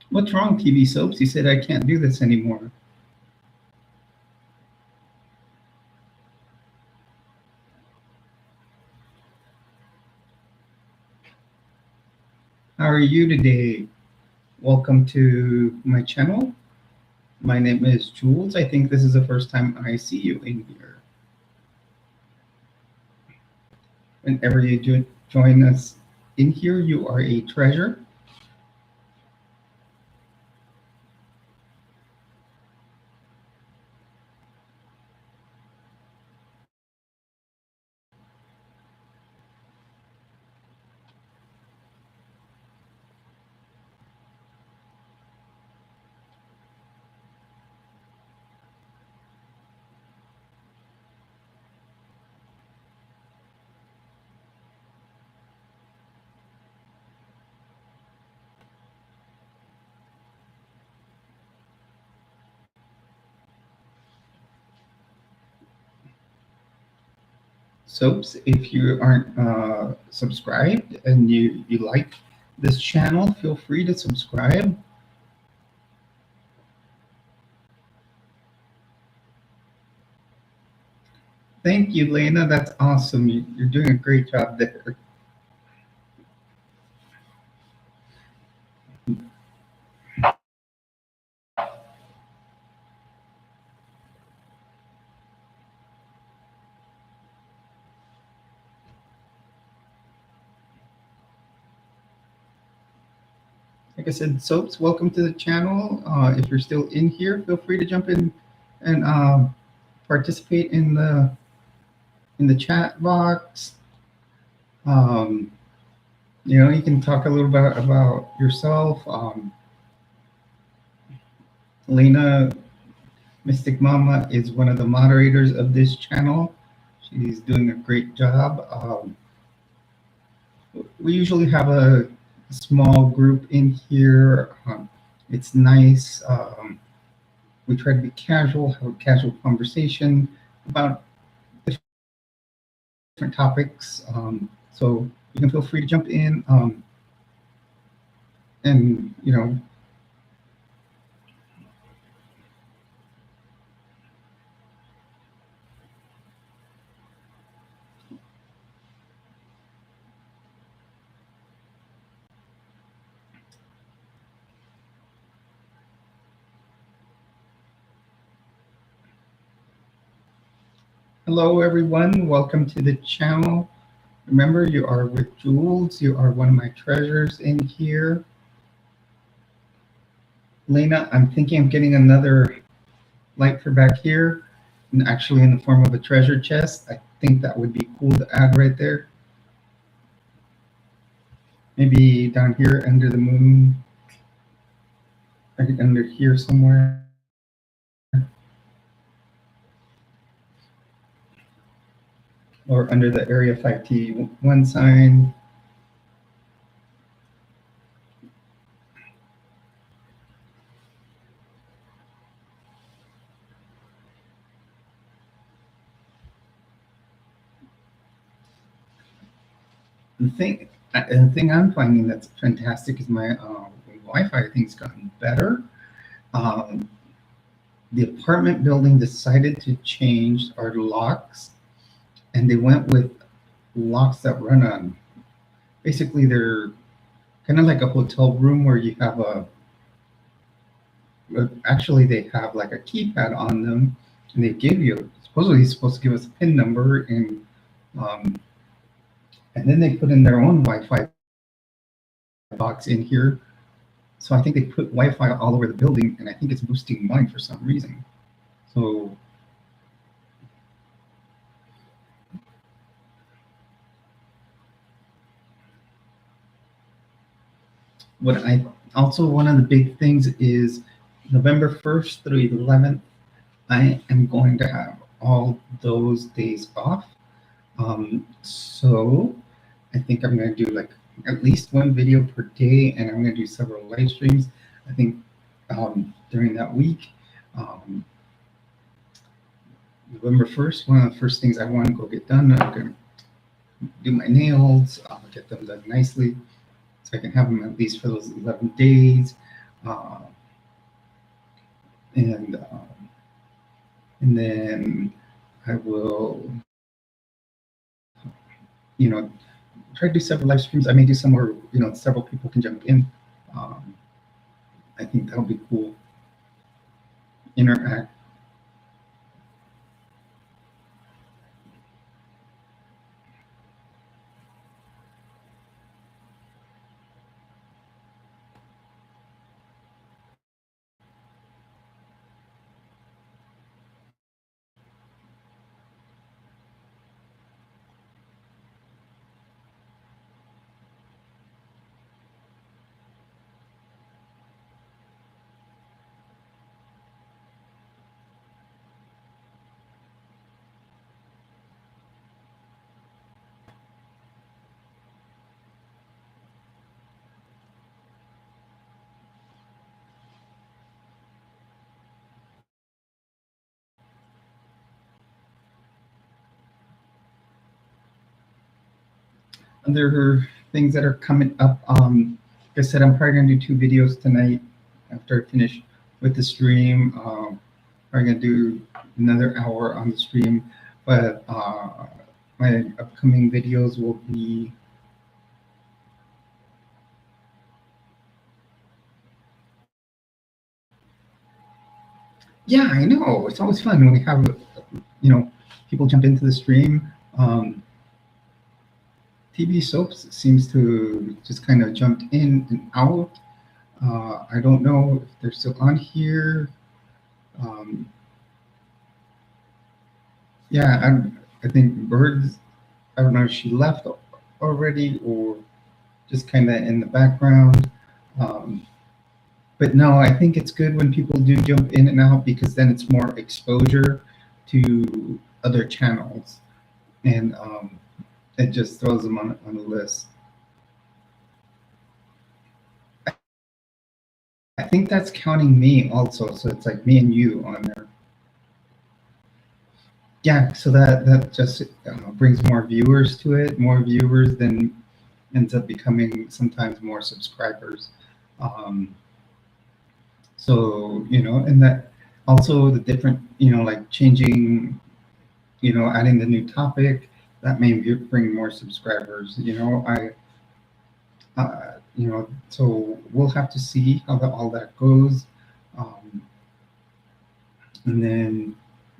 what's wrong, TV soaps? You said I can't do this anymore. How are you today? Welcome to my channel. My name is Jules. I think this is the first time I see you in here. Whenever you join us in here, you are a treasure. Soaps, if you aren't subscribed and you like this channel, feel free to subscribe. Thank you, Lena. That's awesome. You're doing a great job there. Like I said, Soaps, welcome to the channel. If you're still in here, feel free to jump in and participate in the chat box. Um, you can talk a little bit about yourself. Lena Mystic Mama is one of the moderators of this channel. She's doing a great job. we usually have a small group in here. It's nice. We try to be casual, have a casual conversation about different topics. So you can feel free to jump in, and hello everyone. Welcome to the channel. Remember, you are with Jules. You are one of my treasures in here. Lena, I'm thinking of getting another light for back here, and actually in the form of a treasure chest. I think that would be cool to add right there. Maybe down here under the moon, right under here somewhere. Or under the Area 5T1 sign. The thing I'm finding that's fantastic is my Wi-Fi thing's gotten better. The apartment building decided to change our locks, and they went with locks that run on. Basically, they're kind of like a hotel room where you have actually they have like a keypad on them, and they give you supposedly supposed to give us a PIN number, and then they put in their own Wi-Fi box in here. So I think they put Wi-Fi all over the building, and I think it's boosting mine for some reason. So one of the big things is November 1st through 11th, I am going to have all those days off. So I think I'm going to do like at least one video per day, and I'm going to do several live streams. I think during that week, November 1st, one of the first things I want to go get done, I'm going to do my nails, get them done nicely, so I can have them at least for those 11 days. And then I will, try to do several live streams. I may do some where, several people can jump in. I think that'll be cool. Interact. Other things that are coming up. Like I said, I'm probably going to do 2 videos tonight after I finish with the stream. Probably going to do another hour on the stream, but my upcoming videos will be yeah, I know. It's always fun when we have, people jump into the stream. TV soaps seems to just kind of jumped in and out. I don't know if they're still on here. Yeah, I think Birds, I don't know if she left already or just kind of in the background. But no, I think it's good when people do jump in and out, because then it's more exposure to other channels, and it just throws them on the list. I think that's counting me also. So it's like me and you on there. Yeah, so that just brings more viewers to it. More viewers then ends up becoming sometimes more subscribers. Um, so and that also the different like changing, adding the new topic that may bring more subscribers. So we'll have to see how all that goes. Um, and then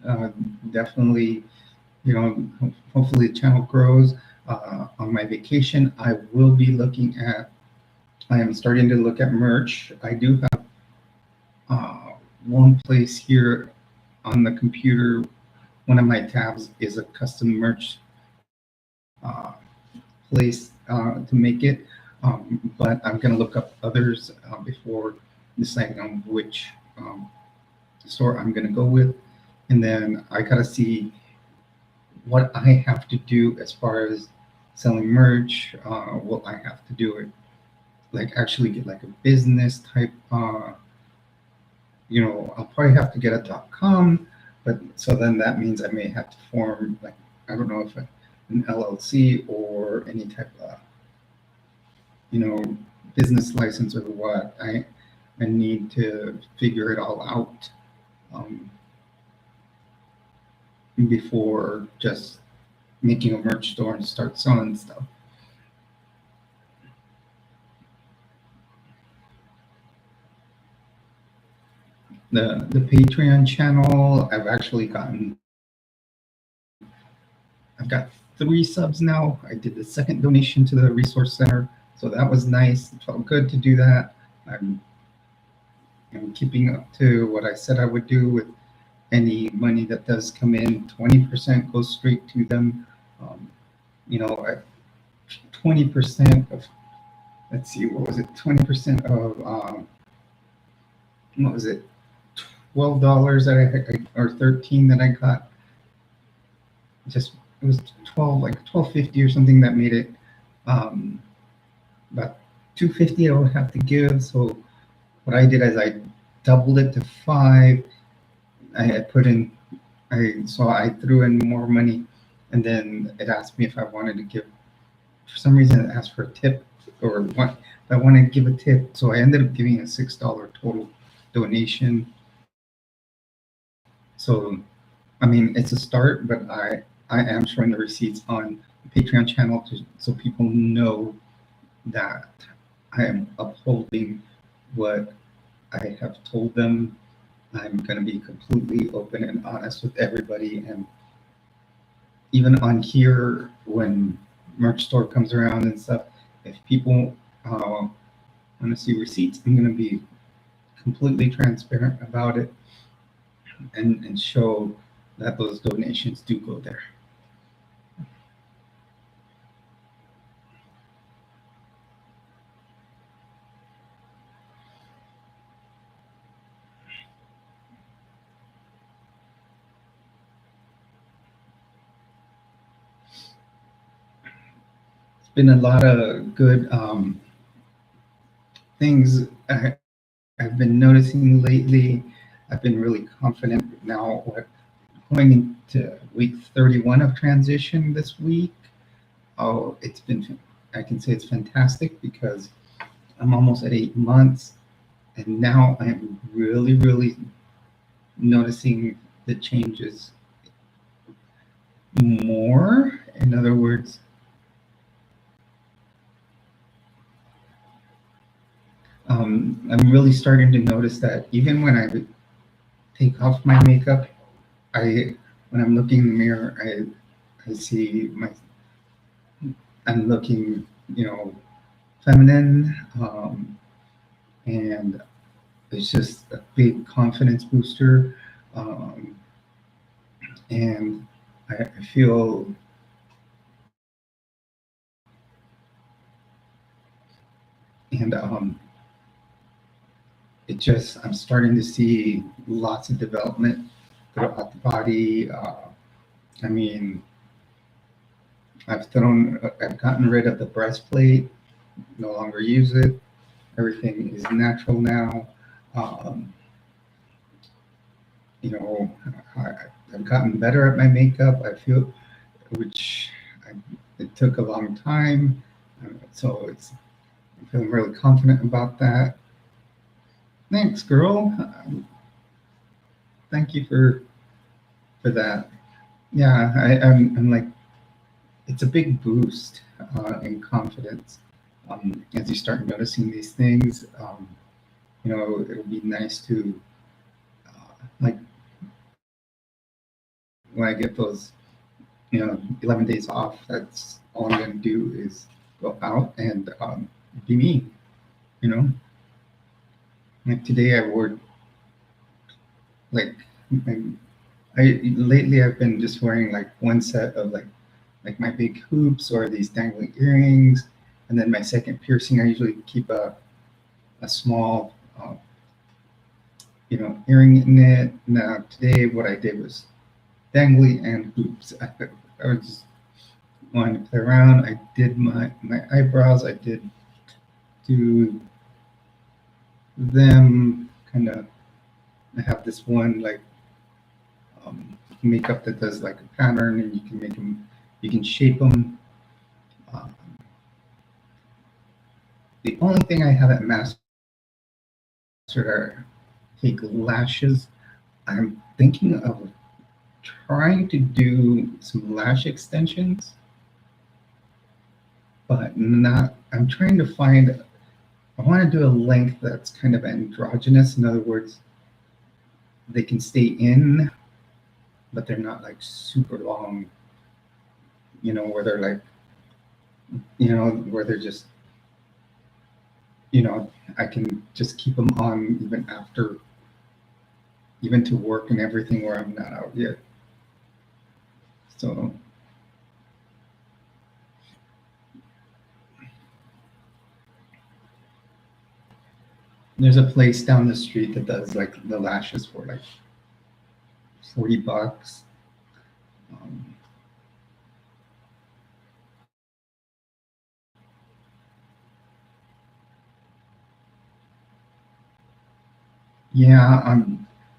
uh, definitely, hopefully the channel grows. On my vacation, I am starting to look at merch. I do have one place here on the computer. One of my tabs is a custom merch uh, place to make it. But I'm going to look up others before deciding on which store I'm going to go with. And then I got to see what I have to do as far as selling merch. Will I have to do it like actually get like a business type? I'll probably have to get a .com, but so then that means I may have to form like I don't know if an LLC or any type of business license or what. I need to figure it all out um, before just making a merch store and start selling stuff. The Patreon channel, I've got 3 subs now. I did the second donation to the resource center, so that was nice. It felt good to do that. I'm keeping up to what I said I would do with any money that does come in. 20% goes straight to them. Um, 20% of, let's see, what was it? 20% of, what was it? $12 that or 13 that I got. Just it was 12, like 12.50 or something that made it about 250 I would have to give. So what I did is I doubled it to 5. I had put in, I threw in more money, and then it asked me if I wanted to give. For some reason, it asked for a tip or what if I wanted to give a tip. So I ended up giving a $6 total donation. So, I mean, it's a start, but I am showing the receipts on the Patreon channel so people know that I am upholding what I have told them. I'm going to be completely open and honest with everybody. And even on here, when merch store comes around and stuff, if people want to see receipts, I'm going to be completely transparent about it and show that those donations do go there. It's been a lot of good things I've been noticing lately. I've been really confident now. Going into week 31 of transition this week. Oh, I can say it's fantastic because I'm almost at 8 months, and now I'm really, really noticing the changes more. In other words, I'm really starting to notice that even when I take off my makeup, when I'm looking in the mirror, I see I'm looking, feminine, and it's just a big confidence booster, and I feel and I'm starting to see lots of development throughout the body. I mean, I've gotten rid of the breastplate, no longer use it. Everything is natural now. Um, you know, I've gotten better at my makeup. I feel, which I, it took a long time. So I'm feeling really confident about that. Thanks, girl. Thank you for that. Yeah, I'm like, it's a big boost in confidence as you start noticing these things. You know, it would be nice to like when I get those 11 days off. That's all I'm going to do is go out and be me. You know, like today I wore like I lately I've been just wearing like one set of like my big hoops or these dangling earrings, and then my second piercing I usually keep a small earring in it. Now today what I did was dangly and hoops. I was just wanting to play around. I did my eyebrows. I did do them kind of. I have this one like makeup that does like a pattern, and you can make them. You can shape them. Um, the only thing I haven't mastered are fake lashes. I'm thinking of trying to do some lash extensions, but not. I'm trying to find. I want to do a length that's kind of androgynous. In other words, they can stay in, but they're not like super long. Where they're like, where they're just, I can just keep them on even after, even to work and everything where I'm not out yet. So there's a place down the street that does like the lashes for like $40. Um, yeah,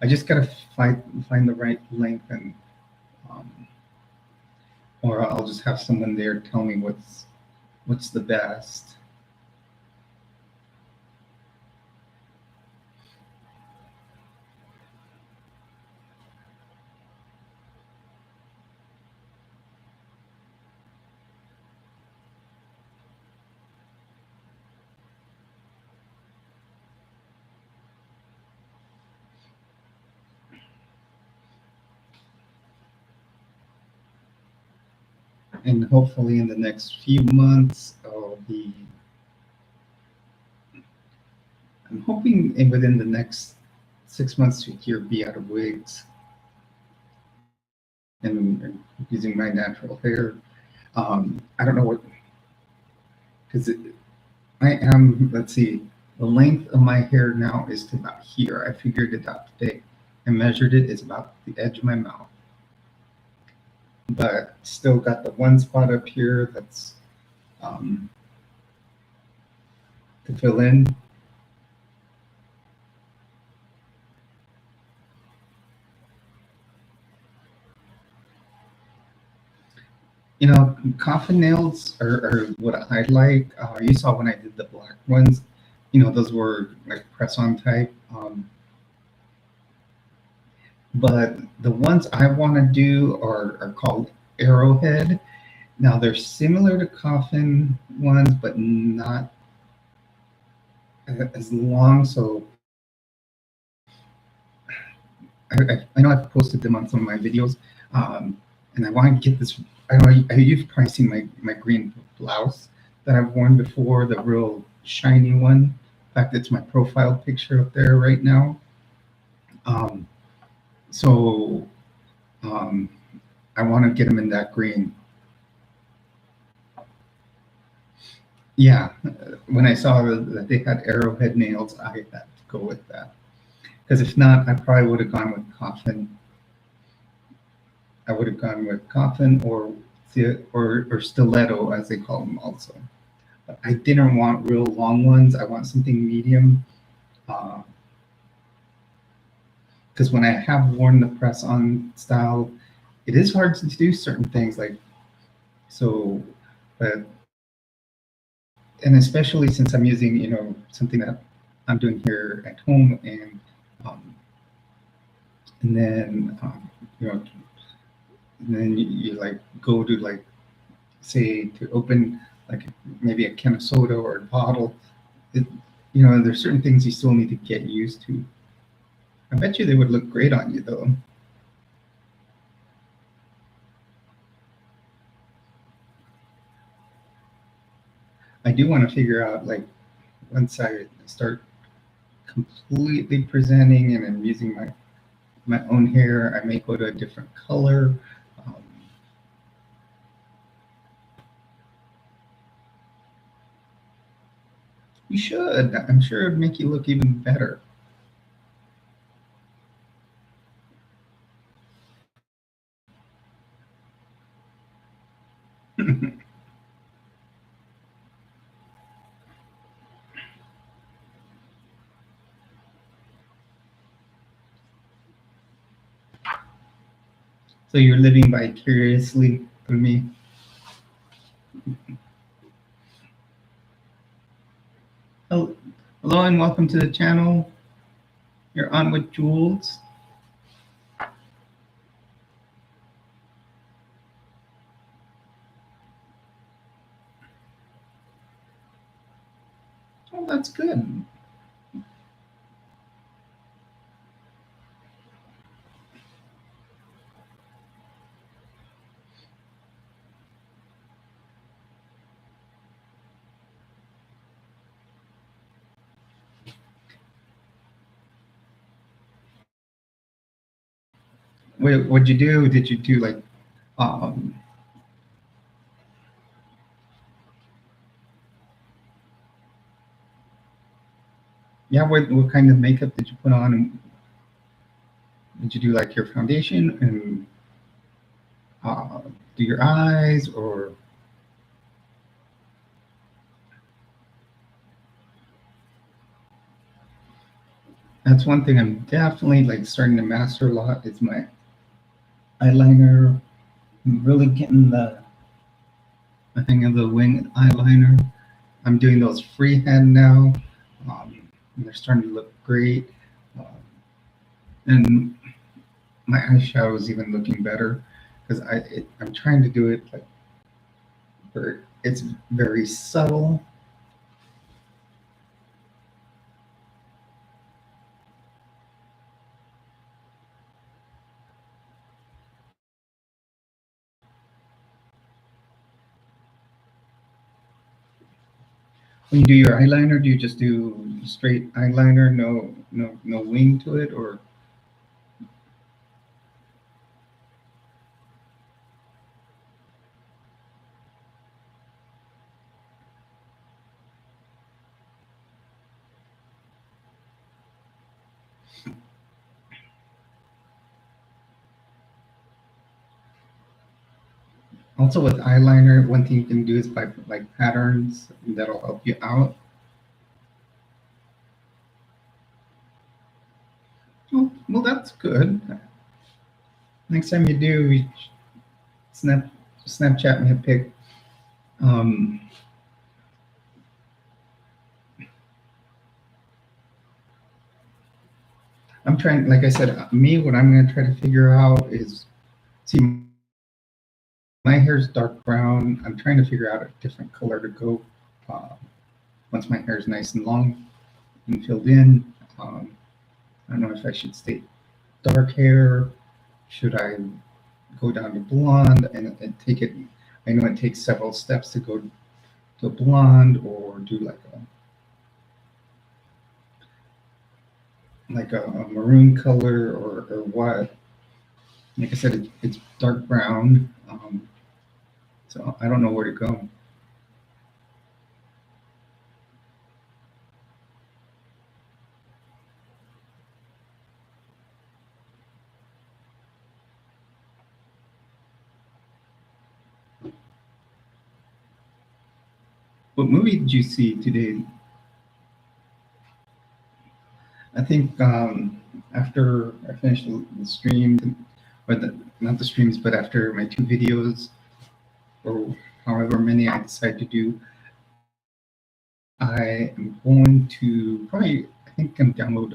I just gotta find the right length, and um, or I'll just have someone there tell me what's the best. And hopefully in the next few months I'm hoping within the next 6 months to a year be out of wigs and using my natural hair. I don't know what, because I am, let's see, the length of my hair now is to about here. I figured it out today. I measured it, it's about the edge of my mouth. But still got the one spot up here that's um, to fill in. Coffin nails are what I like. You saw when I did the black ones, those were like press-on type. But the ones I want to do are called arrowhead. Now they're similar to coffin ones, but not as long. So I know I've posted them on some of my videos, and I want to get this. I know you've probably seen my green blouse that I've worn before, the real shiny one. In fact, it's my profile picture up there right now. Um, so I want to get them in that green. Yeah, when I saw that they had arrowhead nails, I had to go with that. Because if not, I probably would have gone with coffin. I would have gone with coffin or stiletto, as they call them also. But I didn't want real long ones. I want something medium. Uh, because when I have worn the press-on style, it is hard to do certain things like so. But and especially since I'm using something that I'm doing here at home, um, and then you know, and then you like go to like say to open like maybe a can of soda or a bottle. It, there's certain things you still need to get used to. I bet you they would look great on you though. I do want to figure out like once I start completely presenting and I'm using my own hair, I may go to a different color. Um, you should. I'm sure it'd make you look even better. So you're living vicariously through me. Hello, hello and welcome to the channel. You're on with Jules. Oh, that's good. Wait, what'd you do? Did you do like, um, yeah, what kind of makeup did you put on? And did you do like your foundation and uh, do your eyes or? That's one thing I'm definitely like starting to master a lot is my eyeliner. I'm really getting the hang of the wing eyeliner. I'm doing those freehand now. And they're starting to look great. Um, and my eyeshadow is even looking better because I'm trying to do it like where it's very subtle. When you do your eyeliner, do you just do straight eyeliner, no wing to it, or also with eyeliner, one thing you can do is by like patterns that'll help you out. Well, that's good. Next time you do, snap Snapchat me a pic. Um, I'm trying, like I said, me, what I'm going to try to figure out is see, my hair's dark brown. I'm trying to figure out a different color to go uh, once my hair is nice and long and filled in. I don't know if I should stay dark hair. Should I go down to blonde and take it? I know it takes several steps to go to blonde or do like a maroon color or what. Like I said, it's dark brown, so I don't know where to go. What movie did you see today? I think after I finished the streams, or not the streams, but after my 2 videos, or however many I decide to do, I am going to probably, I think, can download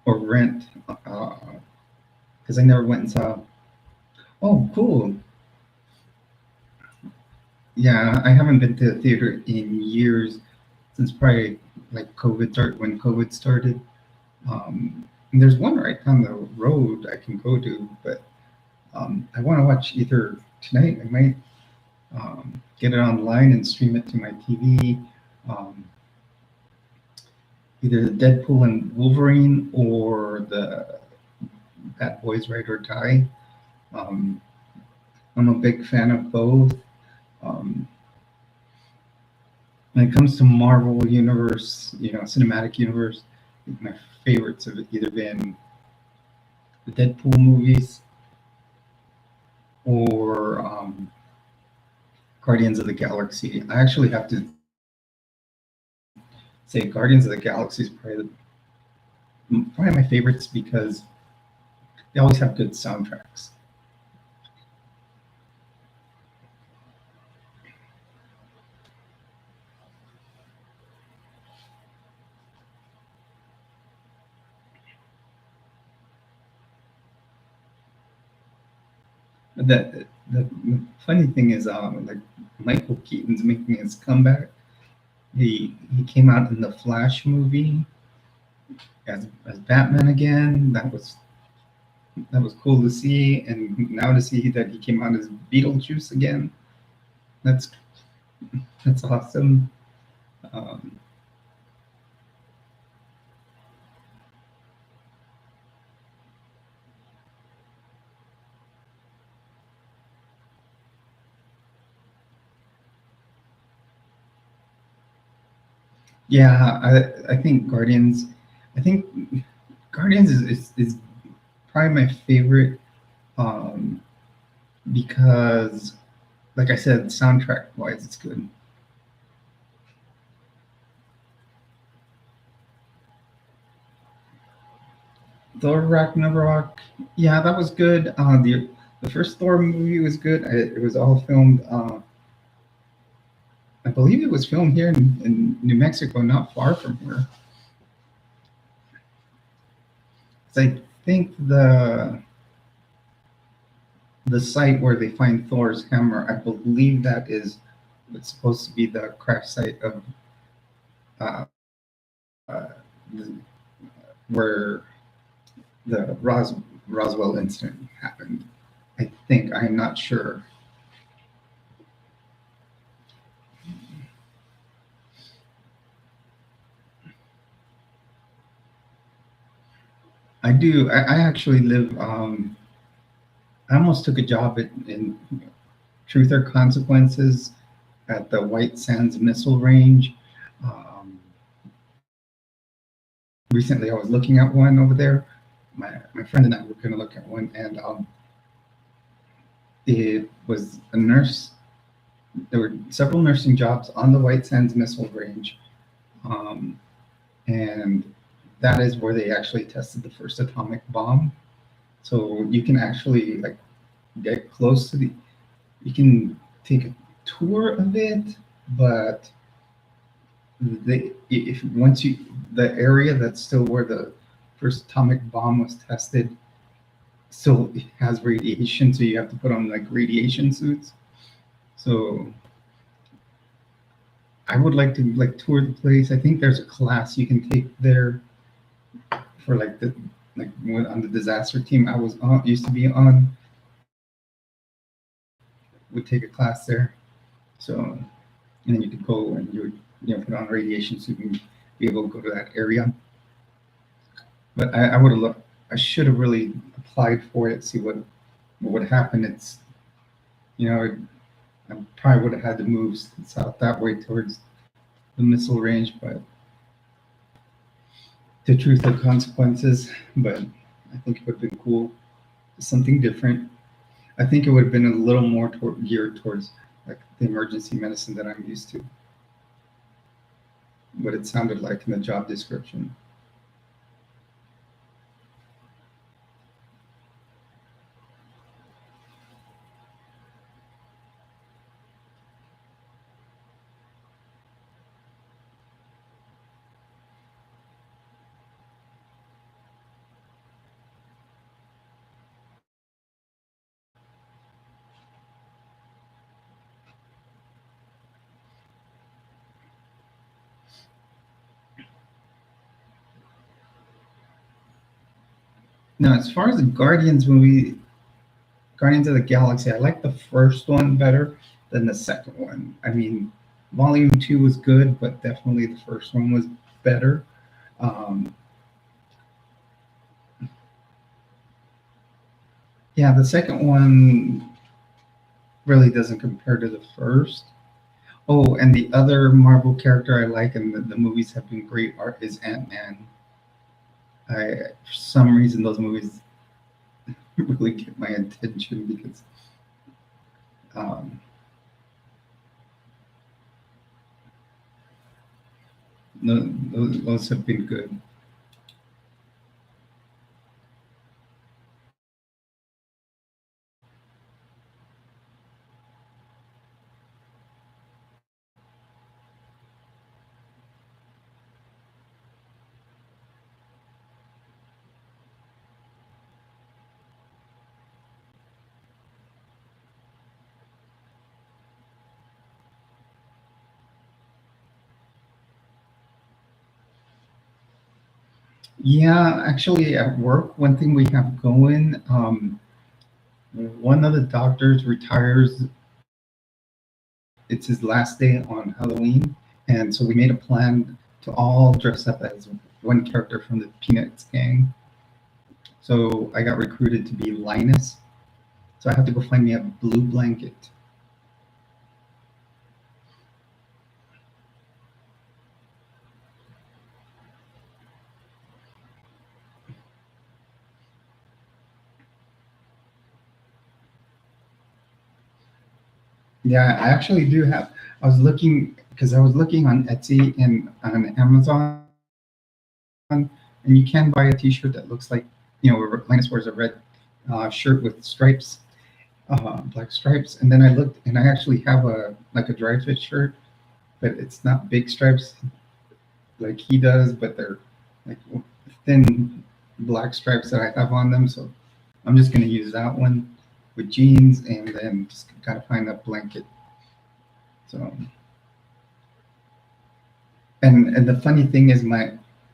or rent, because I never went and saw. Oh, cool. Yeah, I haven't been to the theater in years, since probably like when COVID started. And there's one right down the road I can go to, but I want to watch either tonight. I might get it online and stream it to my TV. Um, Either the Deadpool and Wolverine or the Bad Boys Ride or Die. Um, I'm a big fan of both. Um, when it comes to Marvel Universe, cinematic universe, my favorites have either been the Deadpool movies or Guardians of the Galaxy. I actually have to say Guardians of the Galaxy is probably my favorites because they always have good soundtracks. The funny thing is, like Michael Keaton's making his comeback. He came out in the Flash movie as Batman again. That was cool to see, and now to see that he came out as Beetlejuice again, that's that's awesome. Um, yeah, I think Guardians. I think Guardians is probably my favorite, um, because, like I said, soundtrack wise, it's good. Thor Ragnarok, yeah, that was good. The first Thor movie was good. It was all filmed. I believe it was filmed here in New Mexico, not far from here. 'Cause I think the site where they find Thor's hammer, I believe that is it's supposed to be the crash site of uh, uh, the, where the Roswell incident happened. I think I'm not sure. I do. I actually live. I almost took a job in Truth or Consequences at the White Sands Missile Range. Um, Recently, I was looking at one over there. My friend and I were going to look at one, and it was a nurse. There were several nursing jobs on the White Sands Missile Range, um, and that is where they actually tested the first atomic bomb. So you can actually like get close to the. You can take a tour of it, but if once you the area that's still where the first atomic bomb was tested still has radiation, so you have to put on like radiation suits. So I would like to like tour the place. I think there's a class you can take there for like when on the disaster team I was on used to be on, would take a class there. So and then you could go and you would put on radiation suit and be able to go to that area. But I would have looked. I should have really applied for it. See what would happen. It's you know I probably would have had to move south that way towards the missile range, but the truth of consequences. But I think it would have been cool, something different. I think it would have been a little more geared towards like the emergency medicine that I'm used to. What it sounded like in the job description. Now, as far as the Guardians movie, Guardians of the Galaxy, I like the first one better than the second one. I mean, Volume 2 was good, but definitely the first one was better. Um, yeah, the second one really doesn't compare to the first. Oh, and the other Marvel character I like, and the movies have been great, is Ant-Man. For some reason, those movies really get my attention because um, those have been good. Yeah, actually, at work, one thing we have going, one of the doctors retires. It's his last day on Halloween, and so we made a plan to all dress up as one character from the Peanuts gang. So I got recruited to be Linus. So I have to go find me a blue blanket. Yeah, I actually do have. I was looking because I was looking on Etsy and on Amazon, and you can buy a T-shirt that looks like Linus wears a red shirt with stripes, black stripes. And then I looked, and I actually have a dry fit shirt, but it's not big stripes like he does, but they're like thin black stripes that I have on them. So I'm just gonna use that one with jeans, and then just gotta find a blanket. So and the funny thing is my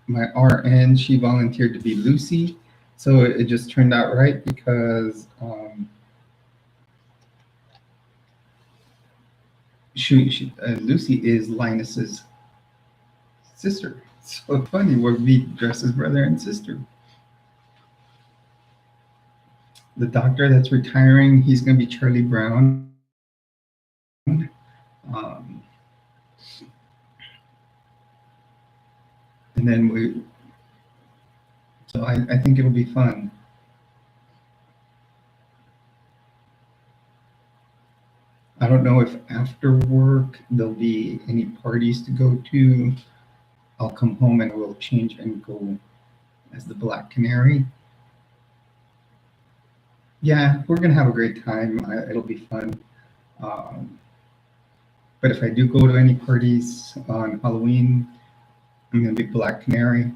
RN, she volunteered to be Lucy, so it just turned out right because Lucy is Linus's sister. So funny, we dressed as brother and sister. The doctor that's retiring, he's going to be Charlie Brown. Um, and then so I think it'll be fun. I don't know if after work there'll be any parties to go to. I'll come home and we'll change and go as the Black Canary. Yeah, we're gonna have a great time. It'll be fun. Um, but if I do go to any parties on Halloween, I'm gonna be Black Canary.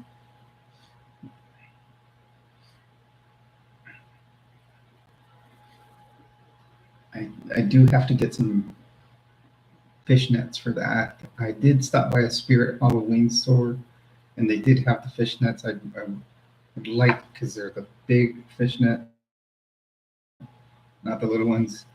I do have to get some fishnets for that. I did stop by a Spirit Halloween store, and they did have the fishnets. I would like because they're the big fishnet, not the little ones.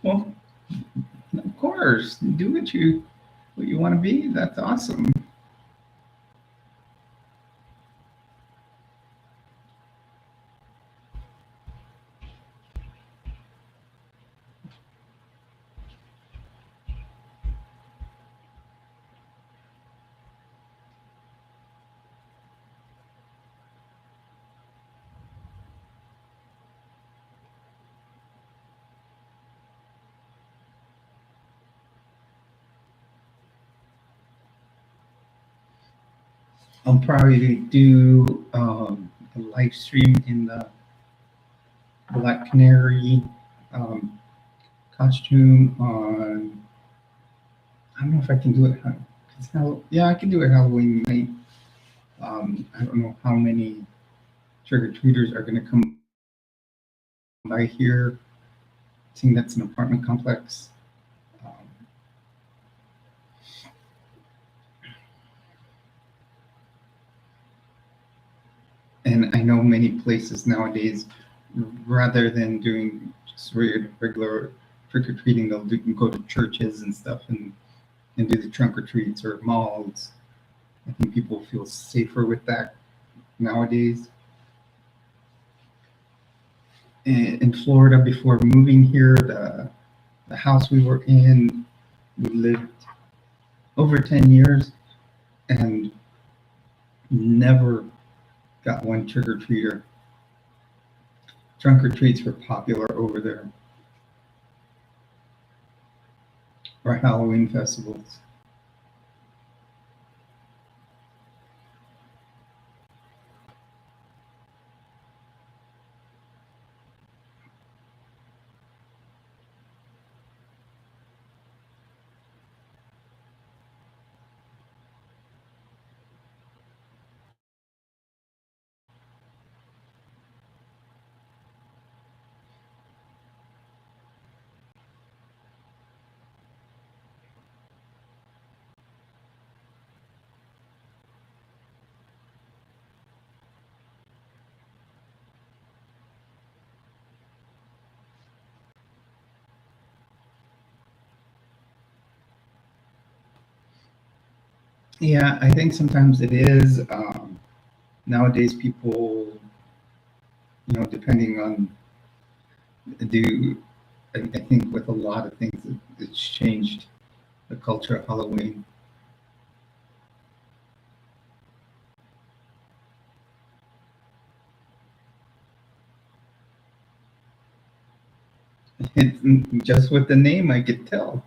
Well, of course, do what you want to be. That's awesome. I'll probably do a live stream in the Black Canary um, costume on. I don't know if I can do it. Yeah, I can do it Halloween night. I don't know how many trick or treaters are going to come by here. Seeing that's an apartment complex. Um, and I know many places nowadays, rather than doing just regular trick or treating, they'll go to churches and stuff and do the trunk or treats or malls. I think people feel safer with that nowadays. In Florida, before moving here, the house we were in, we lived over 10 years and never got one trick or treater. Trunk or treats were popular over there, or Halloween festivals. Yeah, I think sometimes it is. Nowadays, people, depending on do, I think with a lot of things, it's changed the culture of Halloween. Just with the name, I could tell.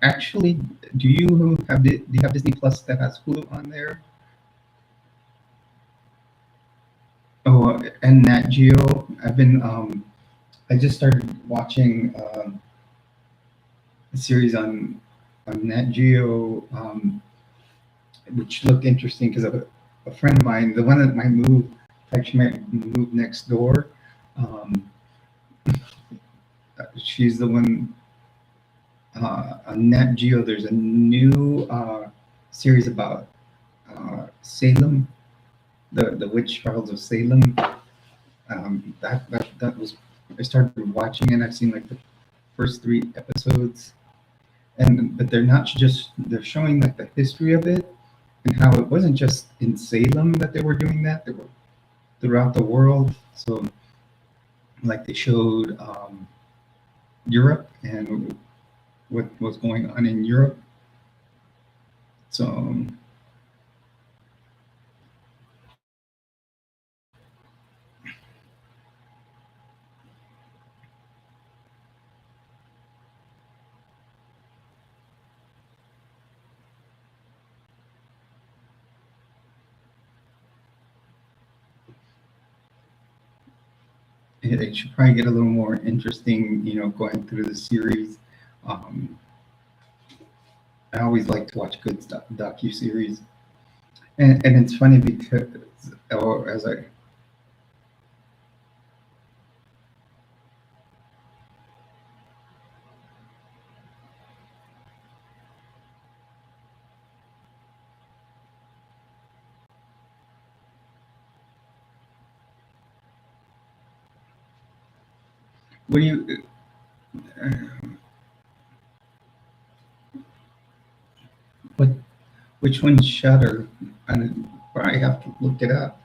Actually, do you have Disney Plus that has Hulu on there? Oh, and Nat Geo. I just started watching a series on Nat Geo, which looked interesting because a friend of mine, the one that might move, actually might move next door. Um, she's the one on Nat Geo. There's a new series about Salem, the witch trials of Salem. That was, I started watching it. I've seen like the first 3 episodes, and but they're showing like the history of it and how it wasn't just in Salem that they were doing that. They were throughout the world. So like they showed Europe and what was going on in Europe. So it should probably get a little more interesting, going through the series. Um, I always like to watch good stuff, docu series, and it's funny because, or as I What do you? Uh, what? Which one's Shutter? I probably have to look it up.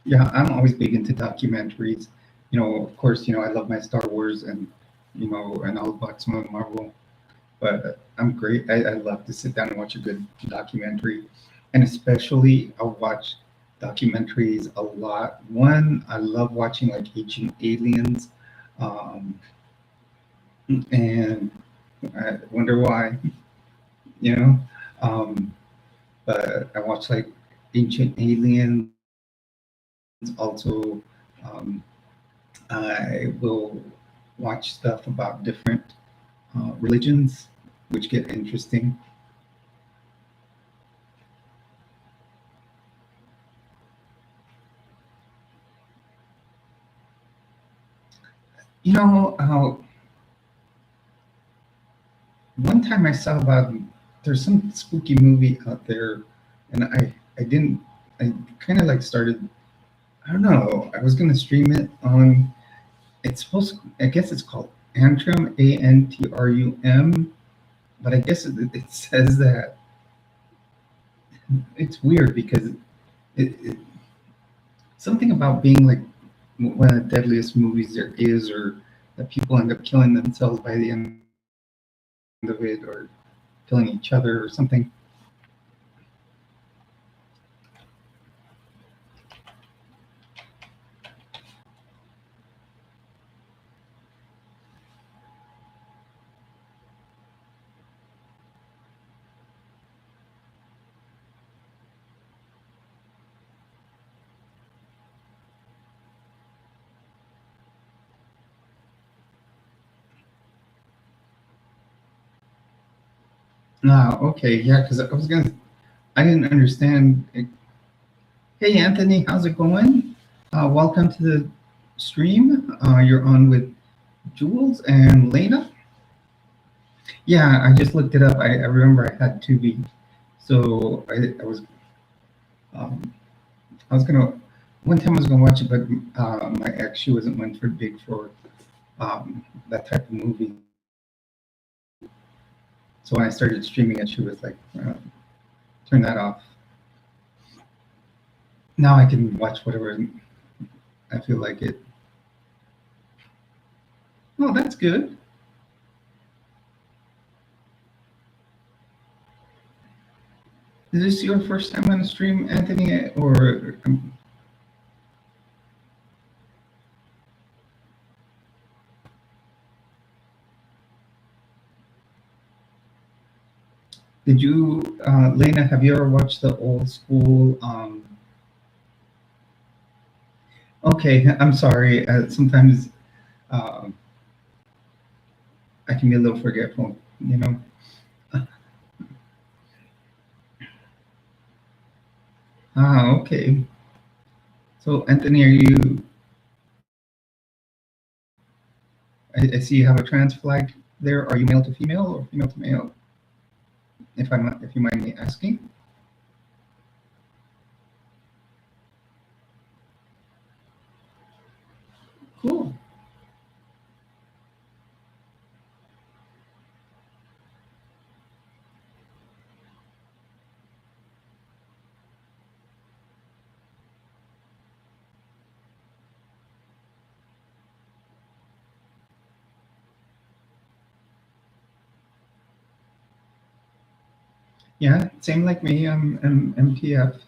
Yeah, I'm always big into documentaries. Of course, I love my Star Wars and and all about some of Marvel. But I'm great. I love to sit down and watch a good documentary, and especially I'll watch documentaries a lot. One, I love watching like Ancient Aliens, um, and I wonder why, you know. Um, but I watch like Ancient Aliens. Also, um, I will watch stuff about different religions, which get interesting. You know, one time I saw about there's some spooky movie out there, and I didn't I kind of like started. I don't know. I was gonna stream it on. It's supposed. I guess it's called Antrum, Antrum, but I guess it says that it's weird because it something about being like one of the deadliest movies there is, or that people end up killing themselves by the end of it, or killing each other, or something. Ah, okay, yeah, because I didn't understand. Hey, Anthony, how's it going? Welcome to the stream. You're on with Jules and Lena. Yeah, I just looked it up. I remember I had Tubi, so um, I was gonna one time I was gonna watch it, but my ex, she wasn't one for big for that type of movie. So when I started streaming it, she was like, "Turn that off." Now I can watch whatever I feel like it. Oh, that's good. Is this your first time on the stream, Anthony, or did you, Lena? Have you ever watched the old school? Okay, I'm sorry. Sometimes uh, I can be a little forgetful. You know. Ah, okay. So, Anthony, are you? I see you have a trans flag there. Are you male to female or female to male? If you mind me asking. Cool. Yeah, same like me. I'm MTF.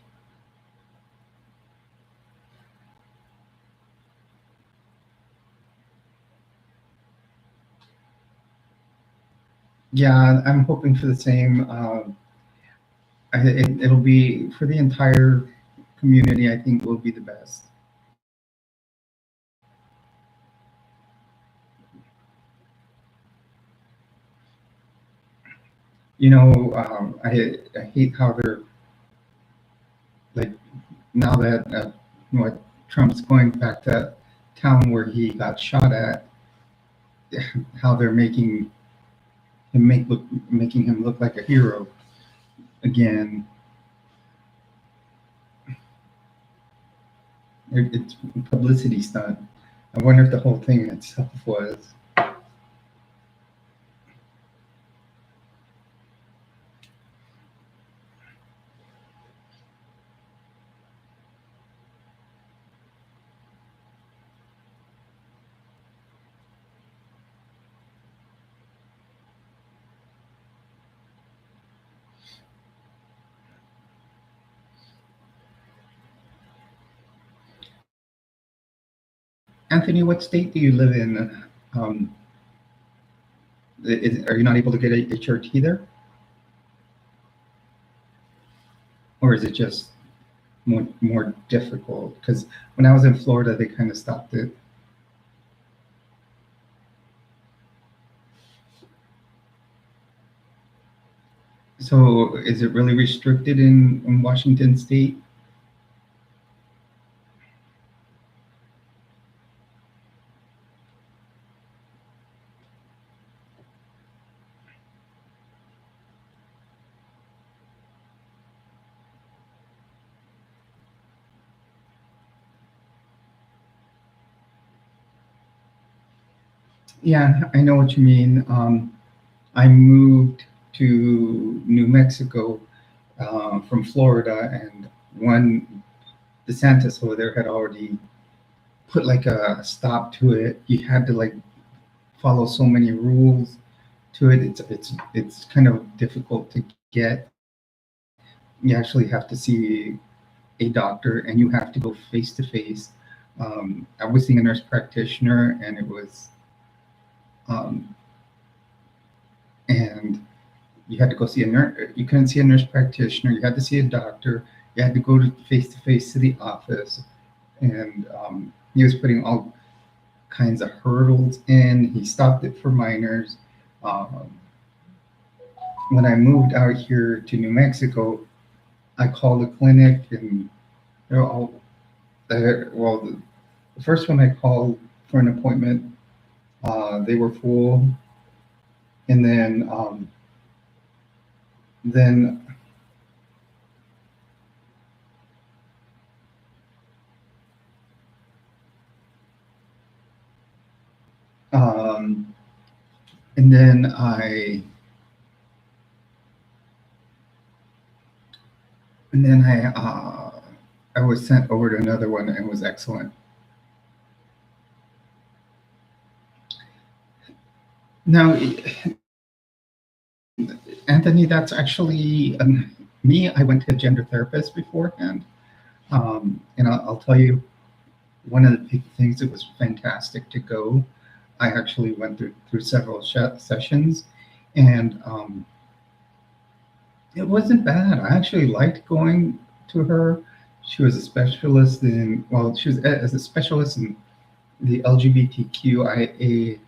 Yeah, I'm hoping for the same. It'll be for the entire community, I think, will be the best. You know, I hate how they're like now that what Trump's going back to town where he got shot at, how they're making him look like a hero again. It's a publicity stunt. I wonder if the whole thing itself was. Anthony, what state do you live in? Um, are you not able to get a HRT there, or is it just more difficult? Because when I was in Florida, they kind of stopped it. So is it really restricted in Washington State? Yeah, I know what you mean. I moved to New Mexico from Florida, and one DeSantis over there had already put like a stop to it. You had to like follow so many rules to it. It's kind of difficult to get. You actually have to see a doctor, and you have to go face to face. I was seeing a nurse practitioner, and it was um, and you had to go see a nurse. You couldn't see a nurse practitioner. You had to see a doctor. You had to go to face to the office, and he was putting all kinds of hurdles in. He stopped it for minors. Um, when I moved out here to New Mexico, I called the clinic, and they're all well. The first one I called for an appointment, they were full, and then um, and then I was sent over to another one, and it was excellent. Now, Anthony, that's actually me. I went to a gender therapist beforehand, and I'll tell you, one of the big things that was fantastic to go. I actually went through several sessions, and it wasn't bad. I actually liked going to her. She was a specialist in, well, she was as a specialist in the LGBTQIA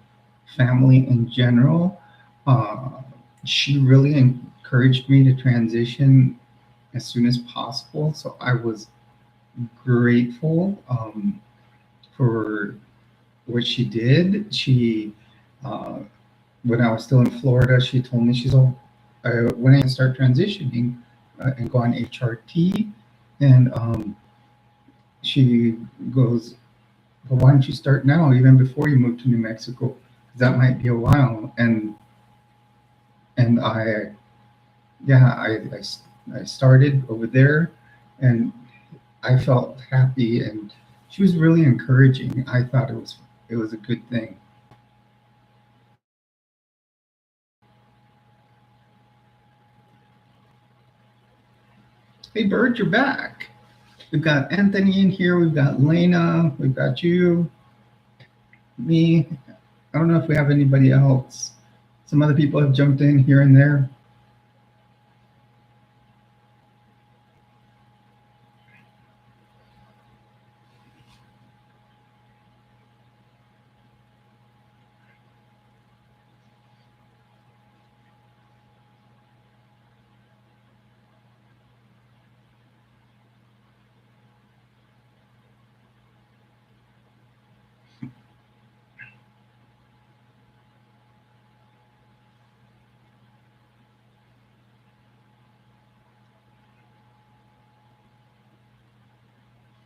family in general. Uh, she really encouraged me to transition as soon as possible. So I was grateful for what she did. Uh, when I was still in Florida, she told me, she's all, when I start transitioning and go on HRT, and she goes, well, why don't you start now, even before you move to New Mexico? That might be a while. And yeah, I started over there, and I felt happy, and she was really encouraging. I thought it was a good thing. Hey, Bird, you're back. We've got Anthony in here. We've got Lena. We've got you, me. I don't know if we have anybody else. Some other people have jumped in here and there.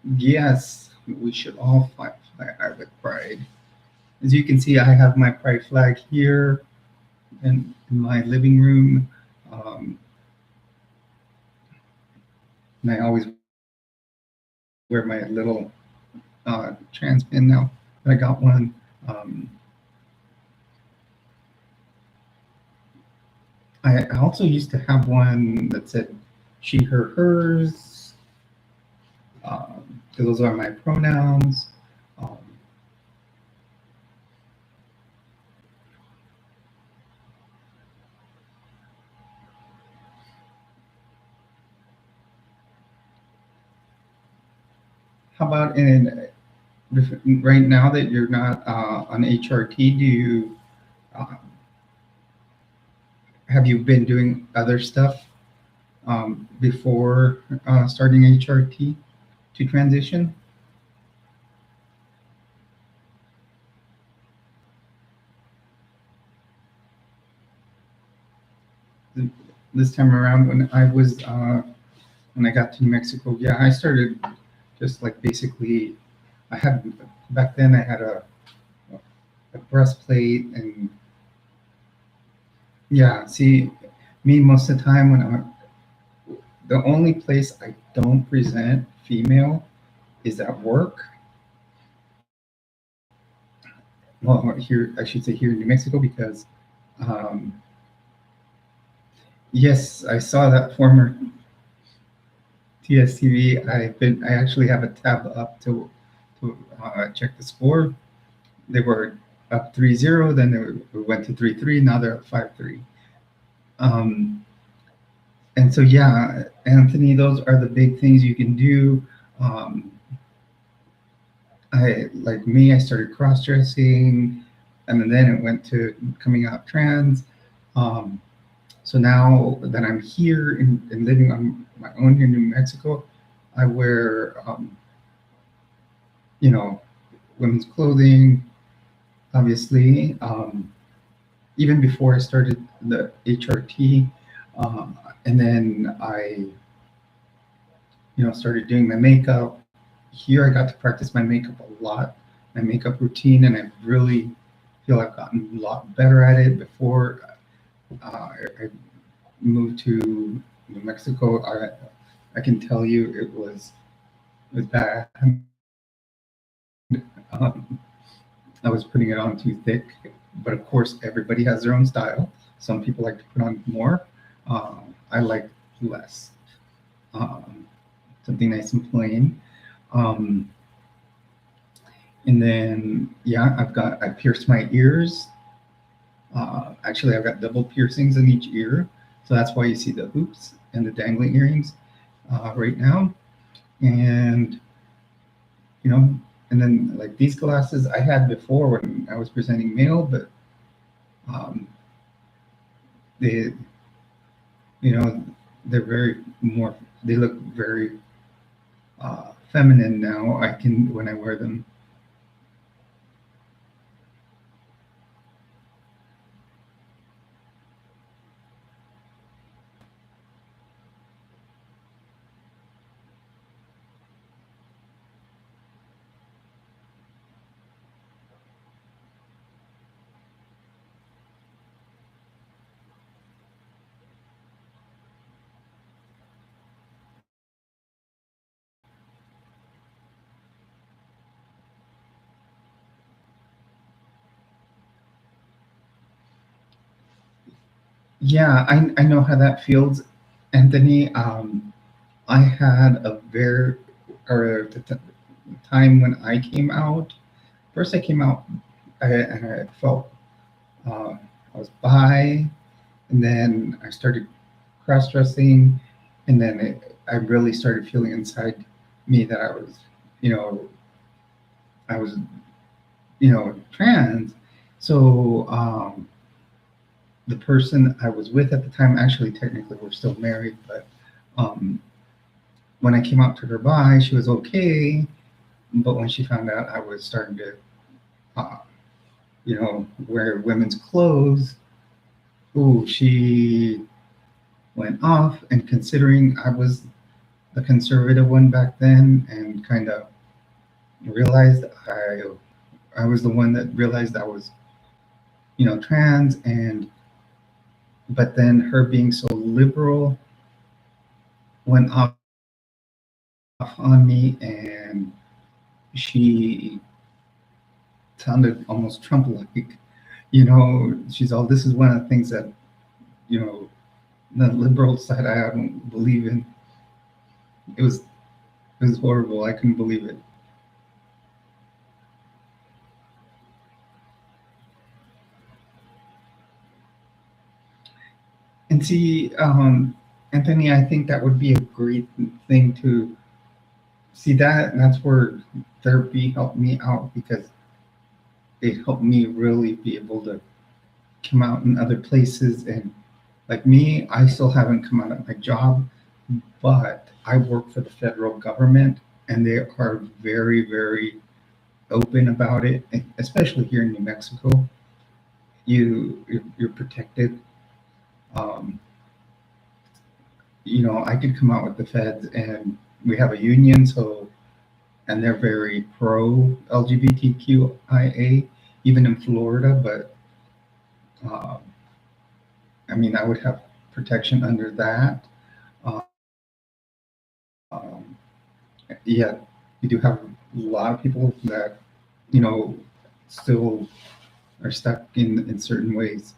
Yes, we should all fly high with pride. As you can see, I have my pride flag here in my living room. Um, and I always wear my little trans pin now. I got one. Um, I also used to have one that said she, her, hers. Those are my pronouns. Um, how about right now that you're not on HRT? Do you uh, have you been doing other stuff before starting HRT to transition? This time around, when I got to New Mexico, yeah, I started just like basically I had back then I had a breastplate and yeah. See, me most of the time when I'm the only place I don't present female is at work. Well, here I should say here in New Mexico because um, yes, I saw that former TSTV. I actually have a tab up to check the score. They were up 3-0, then they went to 3-3. Now they're up 5-3. Um, and so yeah, Anthony, those are the big things you can do. Um, I like me, I started cross dressing, and then it went to coming out trans. Um, so now that I'm here and living on my own here in New Mexico, I wear you know women's clothing, obviously. Even before I started the HRT, and then I started doing my makeup. Here I got to practice my makeup a lot, my makeup routine, and I really feel I've gotten a lot better at it. Before I moved to New Mexico, I can tell you it was bad. Um, I was putting it on too thick, but of course everybody has their own style. Some people like to put on more. I like less, um, something nice and plain. Um, and then yeah, I pierced my ears. Actually, I've got double piercings in each ear, so that's why you see the hoops and the dangling earrings right now. And you know, and then like these glasses I had before when I was presenting male, but um, they, you know, they're very more. They look very feminine now. I can when I wear them. Yeah, I know how that feels, Anthony. I had a very or the time when I came out. First, I came out and I felt uh, I was bi, and then I started cross dressing, and then I really started feeling inside me that you know, I was, trans. So the person I was with at the time, actually, technically, we're still married, but um, when I came out to her bi, she was okay. But when she found out I was starting to, uh, wear women's clothes, ooh, she went off. And considering I was the conservative one back then, and kind of realized I was the one that realized I was, trans, and but then her being so liberal went off on me, and she sounded almost Trump-like. She's all, this is one of the things that, you know, the liberal side I don't believe in. It was it was horrible. I couldn't believe it. And see, Anthony, I think that would be a great thing to see that. And that's where therapy helped me out, because it helped me really be able to come out in other places. And like me, I still haven't come out of my job, but I work for the federal government, and they are very, very open about it, especially here in New Mexico. You're protected. Um, I could come out with the feds, and we have a union, so, and they're very pro LGBTQIA, even in Florida. But uh, I mean, I would have protection under that. Um, yeah, you do have a lot of people that you know still are stuck in certain ways.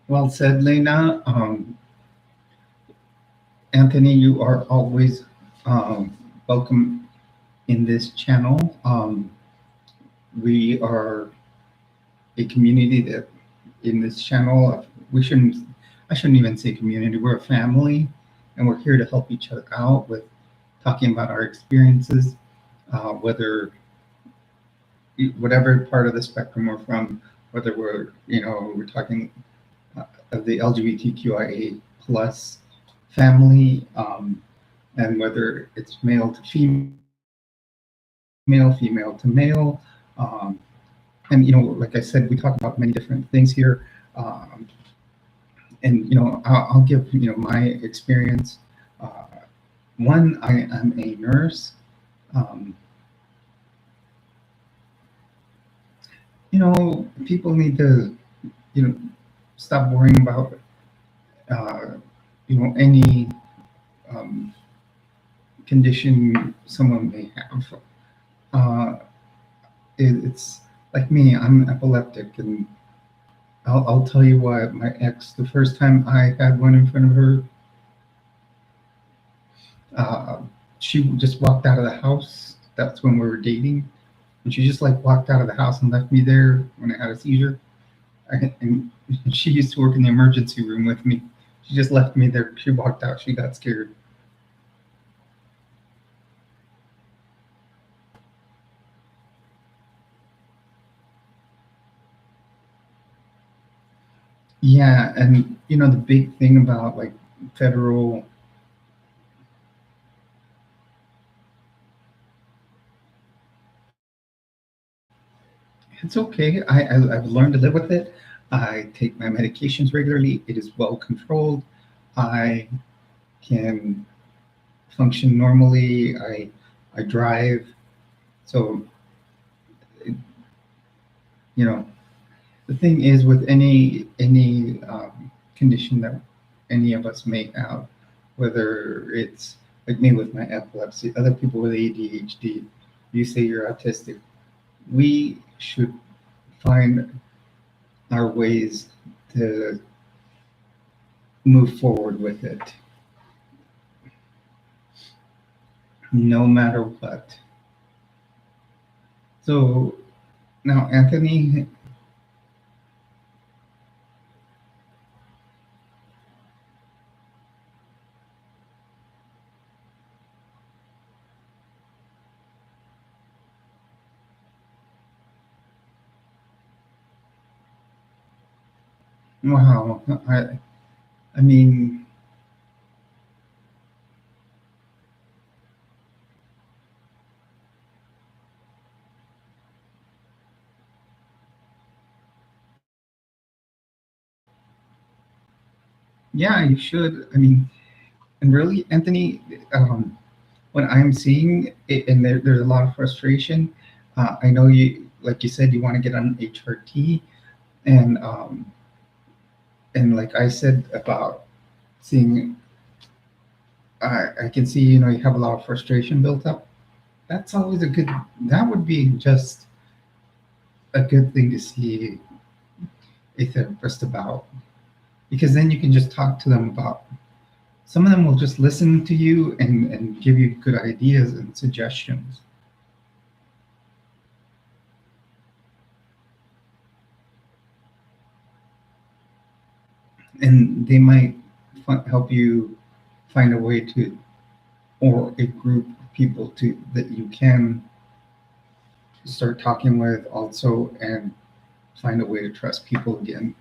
Well said, Lena. Anthony, you are always welcome in this channel. We are a community that, in this channel, I shouldn't even say community, we're a family, and we're here to help each other out with talking about our experiences, whether, whatever part of the spectrum we're from, whether we're talking of the LGBTQIA plus family, and whether it's male to female to male. Um, and like I said, we talk about many different things here. Um, and I'll give my experience. Uh, One, I am a nurse. Um, People need to you know stop worrying about uh, any um, condition someone may have. Uh, it's like me. I'm epileptic, and I'll tell you what. My ex, the first time I had one in front of her, uh, she just walked out of the house. That's when we were dating, and she just like walked out of the house and left me there when I had a seizure. And she used to work in the emergency room with me. She just left me there. She walked out. She got scared. Yeah, and the big thing about like federal, it's okay. I've learned to live with it. I take my medications regularly. It is well controlled. I can function normally. I drive. So you know the thing is, with any condition that any of us may have, whether it's like me with my epilepsy, other people with ADHD, you say you're autistic, we should find our ways to move forward with it, no matter what. So now, Anthony, Wow. I mean, yeah, you should. I mean, and really, Anthony, what I'm seeing, and there's a lot of frustration. I know you, like you said, you want to get on HRT, and like I said about seeing, I can see, you have a lot of frustration built up. That's always a good. That would be just a good thing to see a therapist about, because then you can just talk to them about. Some of them will just listen to you and give you good ideas and suggestions. And they might help you find a way to, or a group of people to that you can start talking with also, and find a way to trust people again.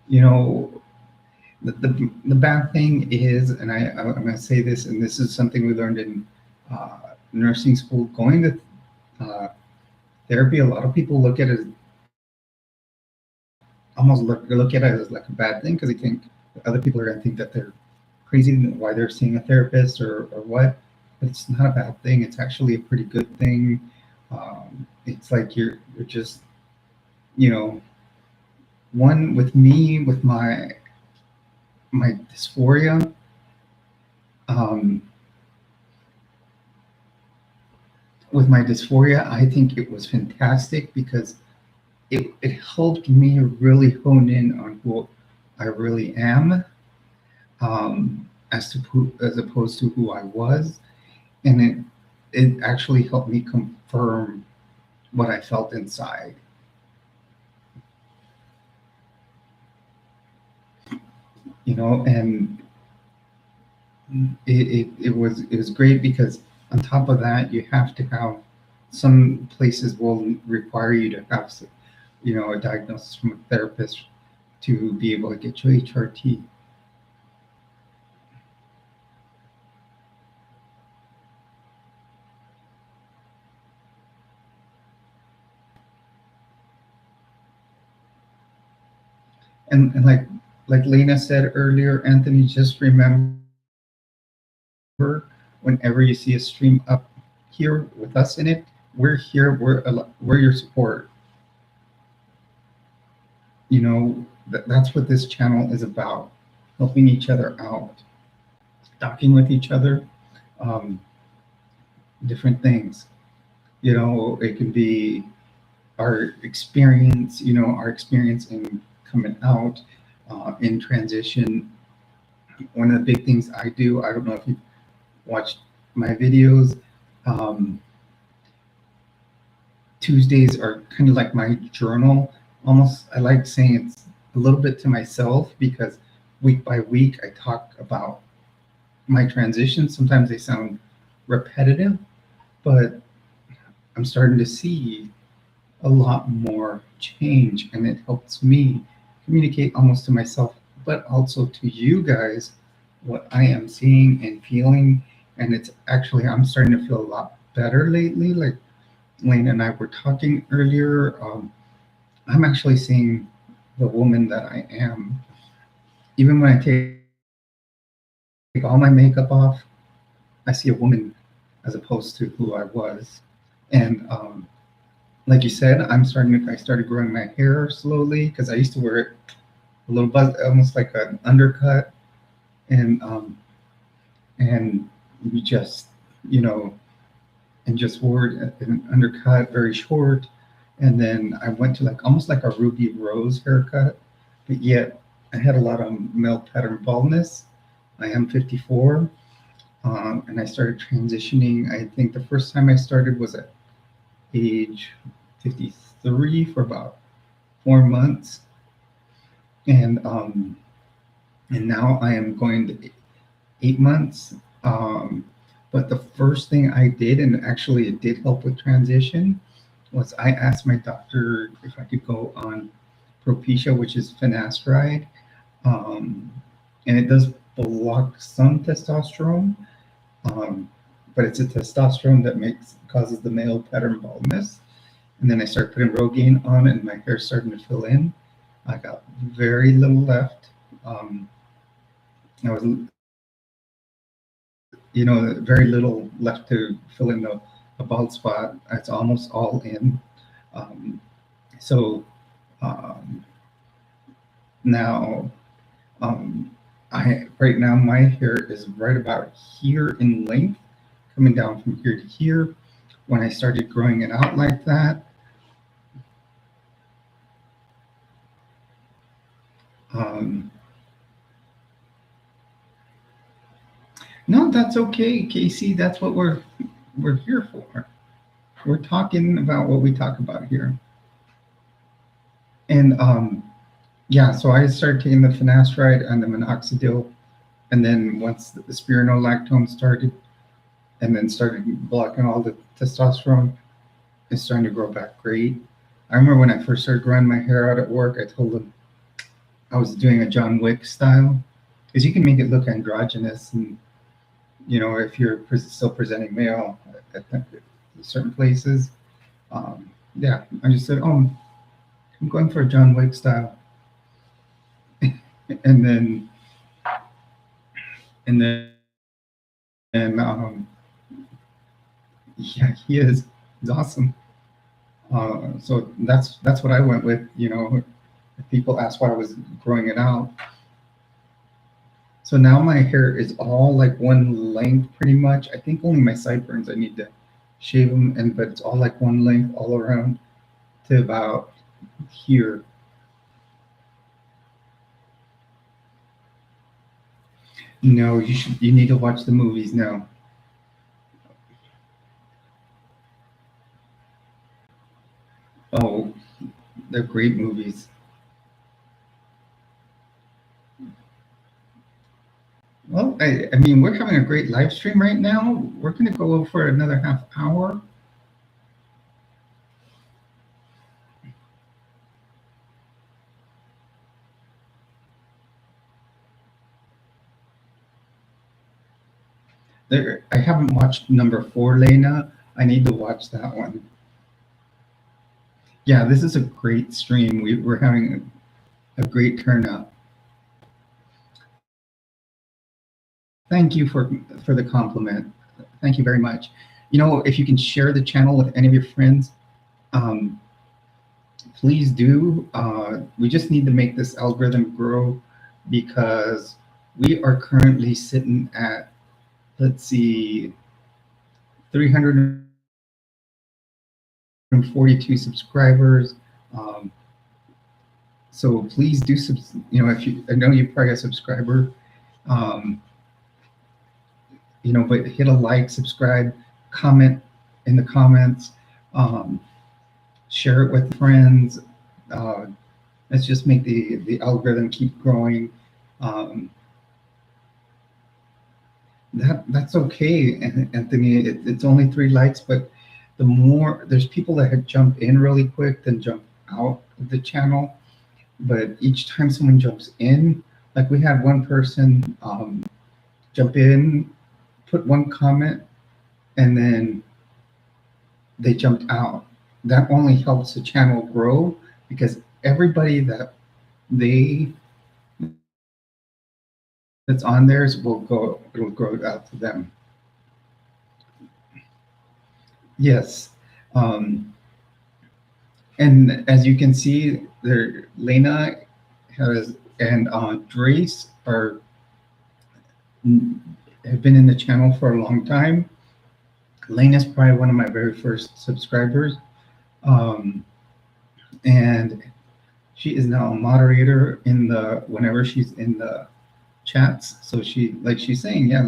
You know, the bad thing is, and I'm going to say this, and this is something we learned in nursing school, going to therapy, a lot of people look at it, almost look at it as like a bad thing, because they think other people are going to think that they're crazy, why they're seeing a therapist, or what. But it's not a bad thing. It's actually a pretty good thing. It's like you're just, you know one, with me, with my dysphoria. um, with my dysphoria, I think it was fantastic, because it helped me really hone in on who I really am, as opposed to who I was, and it actually helped me confirm what I felt inside. And it was great, because on top of that, you have to have, some places will require you to have a diagnosis from a therapist to be able to get your HRT. And like Lena said earlier, Anthony, just remember, whenever you see a stream up here with us in it, we're here. We're your support. That's what this channel is about: helping each other out, talking with each other, um, different things. It can be our experience. Our experience in coming out, in transition. One of the big things I do, I don't know if you watched my videos. Um, Tuesdays are kind of like my journal. Almost, I like saying it's a little bit to myself, because week by week I talk about my transition. Sometimes they sound repetitive, but I'm starting to see a lot more change, and it helps me communicate almost to myself, but also to you guys, what I am seeing and feeling. And it's actually, I'm starting to feel a lot better lately. Like Lane and I were talking earlier. I'm actually seeing the woman that I am. Even when I take all my makeup off, I see a woman, as opposed to who I was. And like you said, I started growing my hair slowly, because I used to wear it a little buzz, almost like an undercut. And we just, you know, and just wore it an undercut, very short. And then I went to like almost like a Ruby Rose haircut, but yet I had a lot of male pattern baldness. I am 54, and I started transitioning. I think the first time I started was at age 53 for about 4 months, and now I am going to 8 months. Um, but the first thing I did, and actually it did help with transition, was I asked my doctor if I could go on Propecia, which is finasteride, um, and it does block some testosterone, um, but it's a testosterone that causes the male pattern baldness. And then I started putting Rogaine on, and my hair's starting to fill in. I got very little left. I was, very little left to fill in the bald spot. It's almost all in. Um, so um, now, um, I right now my hair is right about here in length, coming down from here to here. When I started growing it out like that, um, no, that's okay, Casey. That's what we're here for. We're talking about what we talk about here. And yeah, so I started taking the finasteride and the minoxidil, and then once the spironolactone started, and then started blocking all the testosterone, it's starting to grow back great. I remember when I first started growing my hair out at work, I told them I was doing a John Wick style, because you can make it look androgynous, and if you're still presenting male at certain places, yeah, I just said, oh, I'm going for a John Wick style, and then and then and yeah, he is. He's awesome. So that's what I went with. If people asked why I was growing it out. So now my hair is all like one length pretty much. I think only my sideburns I need to shave them, but it's all like one length all around to about here. No, you need to watch the movies now. Oh, they're great movies. Well, I mean, we're having a great live stream right now. We're going to go for another half hour. I haven't watched number 4, Lena. I need to watch that one. Yeah, this is a great stream. We're having a great turnout. Thank you for the compliment. Thank you very much. If you can share the channel with any of your friends, um, please do. We just need to make this algorithm grow, because we are currently sitting at, let's see, 342 subscribers. So please do, I know you're probably a subscriber, but hit a like, subscribe, comment in the comments, share it with friends. Let's just make the algorithm keep growing. That's okay, Anthony. It's only 3 likes, but the more there's people that jump in really quick then jump out of the channel. But each time someone jumps in, like we had one person jump in, put one comment, and then they jumped out. That only helps the channel grow, because everybody that's on theirs it'll grow out to them. Yes. And as you can see, there, Lena and Drace have been in the channel for a long time. Lena's probably one of my very first subscribers. And she is now a moderator whenever she's in the chats. So she's saying, yeah,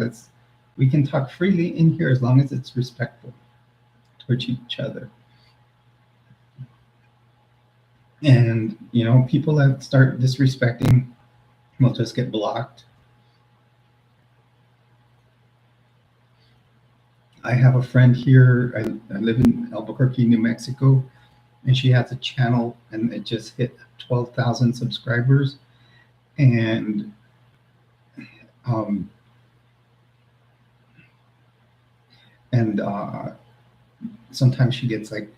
we can talk freely in here as long as it's respectful towards each other. And people that start disrespecting will just get blocked. I have a friend here. I live in Albuquerque, New Mexico, and she has a channel, and it just hit 12,000 subscribers. And um, and sometimes she gets like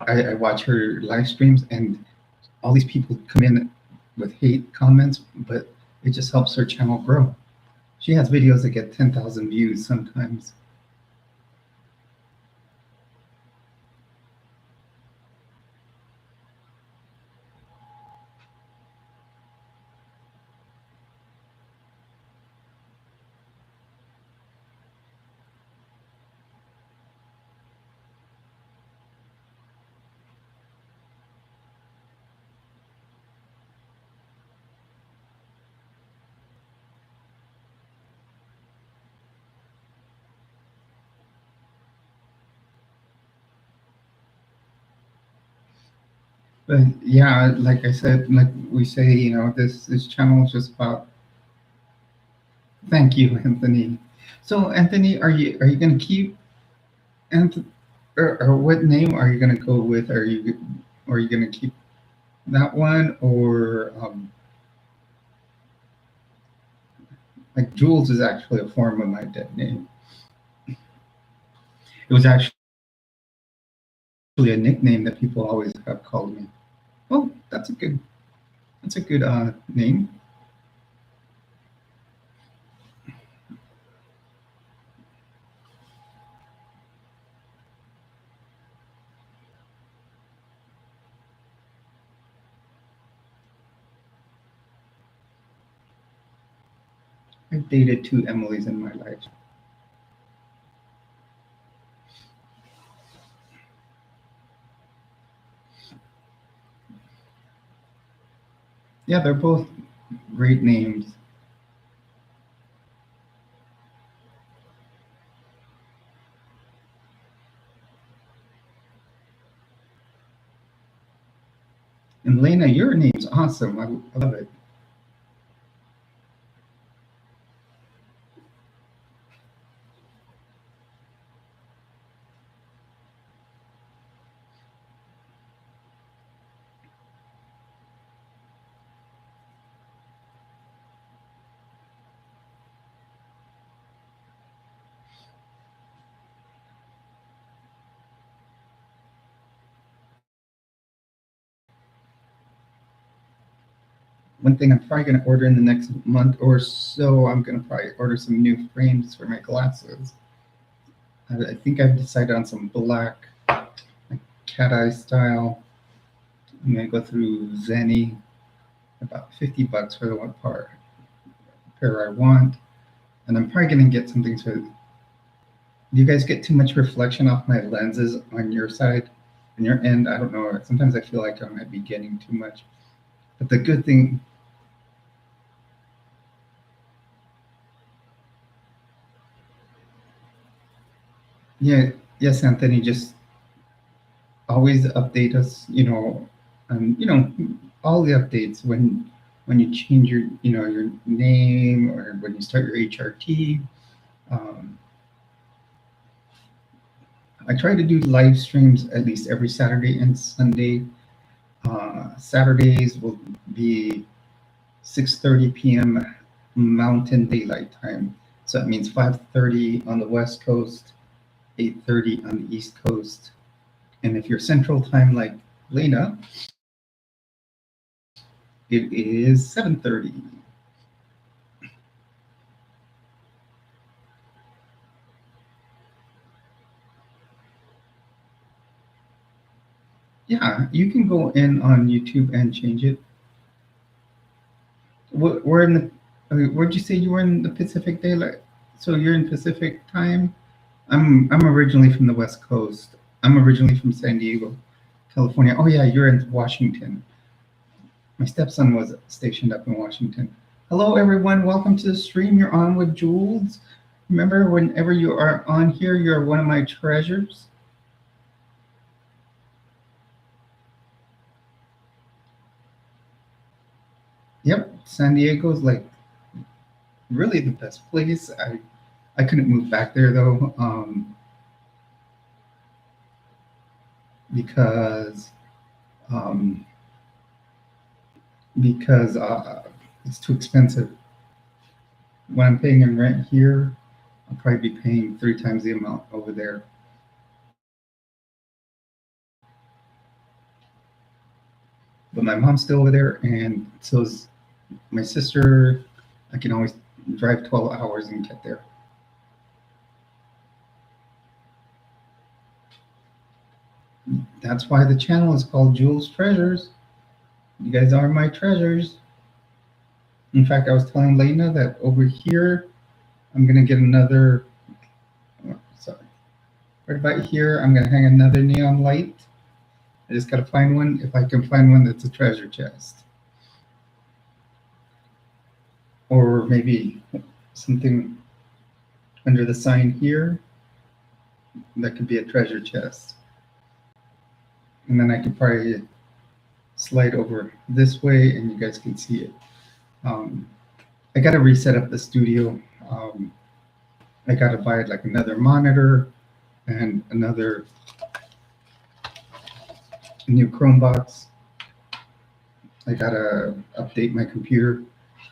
I watch her live streams, and all these people come in with hate comments, but it just helps her channel grow. She has videos that get 10,000 views sometimes. But yeah, like I said, like we say, this channel is just about. Thank you, Anthony. So, Anthony, are you going to keep Anthony, or what name are you going to go with? Are you going to keep that one, or like Jules is actually a form of my dead name. It was actually a nickname that people always have called me. Oh, that's a good name. I've dated two Emilys in my life. Yeah, they're both great names. And Lena, your name's awesome. I love it. One thing I'm probably going to order in the next month or so, I'm going to probably order some new frames for my glasses. I think I've decided on some black, like cat eye style. I'm going to go through Zenny, about $50 for the one pair I want. And I'm probably going to get something so. Do you guys get too much reflection off my lenses on your side? On your end? I don't know. Sometimes I feel like I might be getting too much. But the good thing, yeah, yes, Anthony, just always update us, and all the updates when you change your name, or when you start your HRT. Um, I try to do live streams at least every Saturday and Sunday. Saturdays will be 6:30 p.m. Mountain Daylight Time. So that means 5:30 on the West Coast, 8:30 on the East Coast. And if you're Central Time like Lena, it is 7:30. Yeah, you can go in on YouTube and change it. We're in the. Where'd you say you were in the Pacific Daylight? So you're in Pacific time. I'm originally from the West Coast. I'm originally from San Diego, California. Oh yeah, you're in Washington. My stepson was stationed up in Washington. Hello everyone, welcome to the stream. You're on with Jules. Remember, whenever you are on here, you're one of my treasures. Yep, San Diego is like really the best place. I couldn't move back there though, because um, it's too expensive. When I'm paying in rent here, I'll probably be paying 3 times the amount over there. But my mom's still over there, and so is my sister. I can always drive 12 hours and get there. That's why the channel is called Jules Treasures. You guys are my treasures. In fact, I was telling Lena that over here, I'm gonna get another, oh, sorry. Right about here, I'm gonna hang another neon light. I just gotta find one, if I can find one that's a treasure chest. Or maybe something under the sign here that could be a treasure chest. And then I could probably slide over this way and you guys can see it. I got to reset up the studio. I got to buy like another monitor and another new Chrome box. I got to update my computer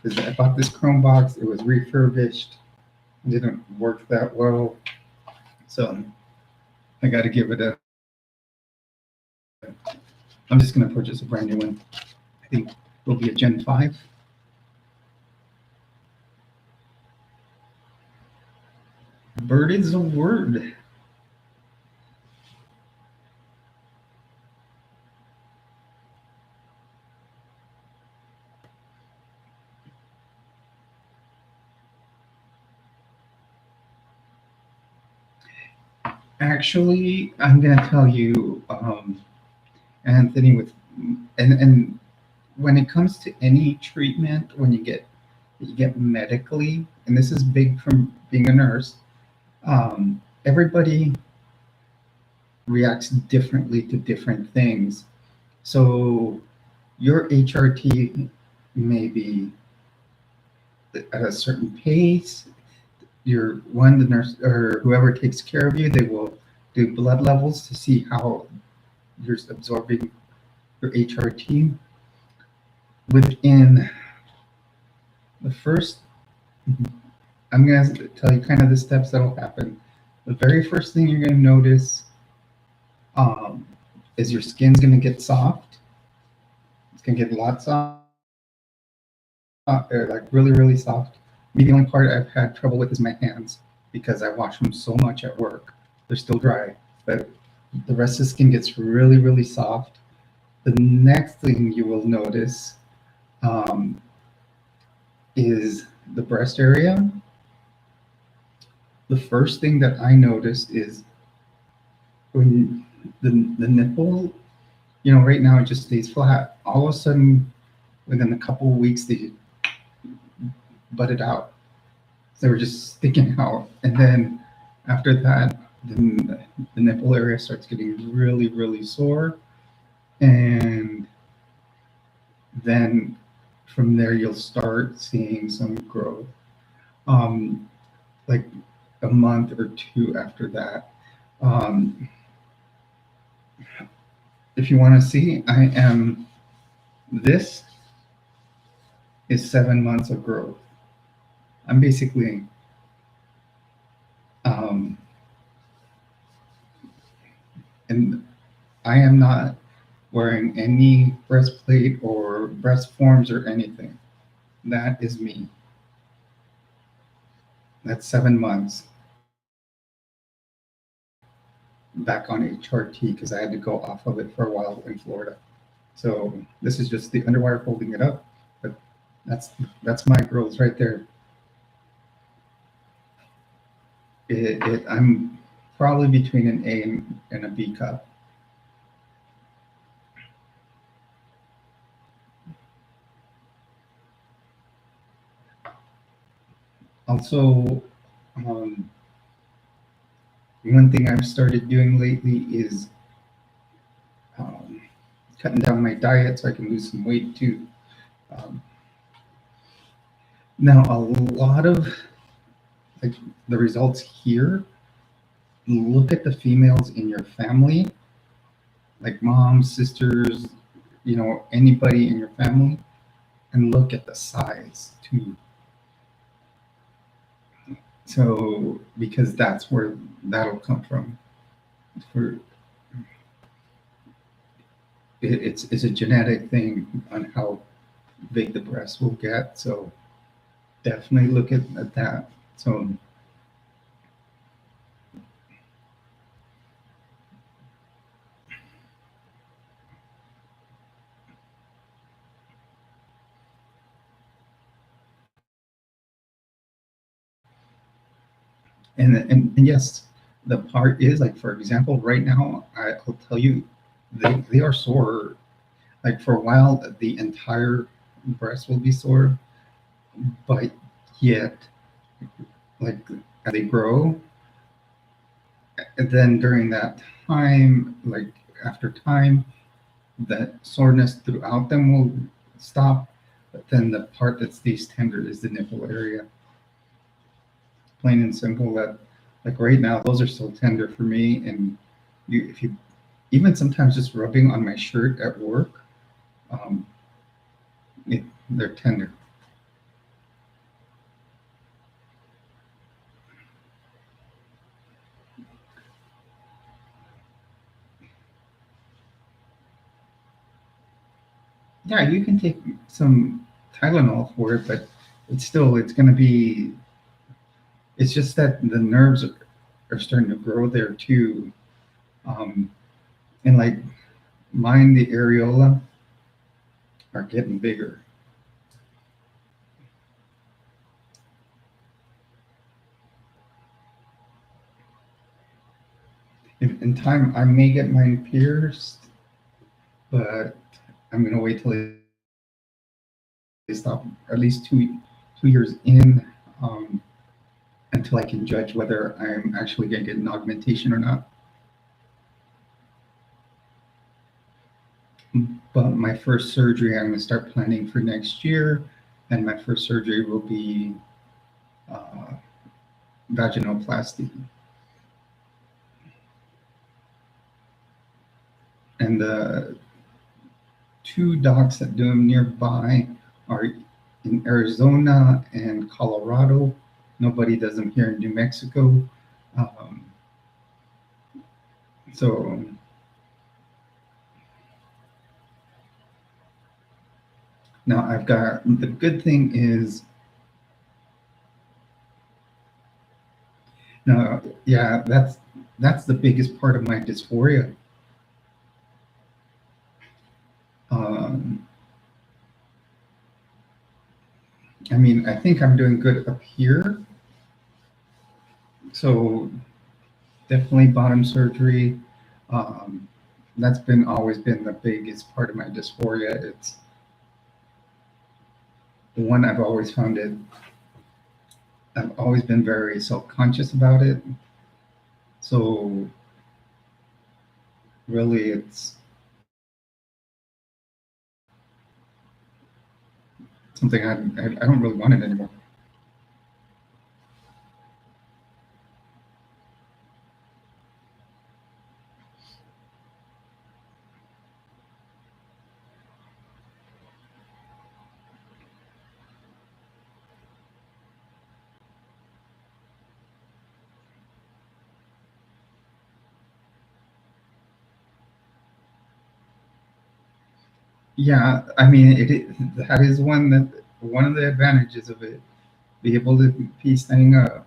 because I bought this Chrome box. It was refurbished. It didn't work that well. So I got to give it a, I'm just going to purchase a brand new one. I think it'll be a Gen 5. Bird is a word. Actually, I'm going to tell you, Anthony, with and when it comes to any treatment, when you get medically, and this is big from being a nurse, everybody reacts differently to different things. So your HRT may be at a certain pace. The nurse or whoever takes care of you, they will do blood levels to see how you're absorbing your HRT. Within the first, I'm going to tell you kind of the steps that will happen. The very first thing you're going to notice is your skin's going to get soft. It's going to get a lot soft, like really, really soft. Me, the only part I've had trouble with is my hands because I wash them so much at work. They're still dry, but the rest of the skin gets really, really soft. The next thing you will notice is the breast area. The first thing that I noticed is when the nipple, right now it just stays flat. All of a sudden, within a couple of weeks, they butted out. So they were just sticking out. And then after that, then the nipple area starts getting really, really sore. And then from there, you'll start seeing some growth. Like a month or two after that. If you want to see, this is 7 months of growth. I'm basically, and I am not wearing any breastplate or breast forms or anything. That is me. That's 7 months back on HRT because I had to go off of it for a while in Florida. So this is just the underwire holding it up, but that's my growth right there. I'm probably between an A and a B cup. Also, one thing I've started doing lately is cutting down my diet so I can lose some weight too. Now, a lot of like the results here, look at the females in your family, like moms, sisters, anybody in your family, and look at the size too. So because that's where that'll come from. For it's a genetic thing on how big the breast will get. So definitely look at that. So and yes, the part is like, for example, right now I'll tell you, they are sore. Like for a while, the entire breast will be sore, but yet, like as they grow, and then during that time, like after time, that soreness throughout them will stop. But then the part that stays tender is the nipple area. Plain and simple. That like right now, those are still tender for me. And if you even sometimes just rubbing on my shirt at work, um, they're tender. Yeah, you can take some Tylenol for it, but it's going to be. It's just that the nerves are starting to grow there too, um, and like mine, the areola are getting bigger. In time, I may get mine pierced, but I'm going to wait till they stop at least 2 years in, um, until I can judge whether I'm actually going to get an augmentation or not. But my first surgery, I'm going to start planning for next year, and my first surgery will be uh, vaginoplasty. And the two docs that do them nearby are in Arizona and Colorado. Nobody does them here in New Mexico. Um, so now I've got, the good thing is, now, yeah, that's the biggest part of my dysphoria. Um, I mean, I think I'm doing good up here. So definitely bottom surgery. Um, that's been always been the biggest part of my dysphoria. It's the one I've always found it. I've always been very self-conscious about it. So really, it's something I don't really want it anymore. Yeah, I mean, that is one of the advantages of it. Be able to be staying up.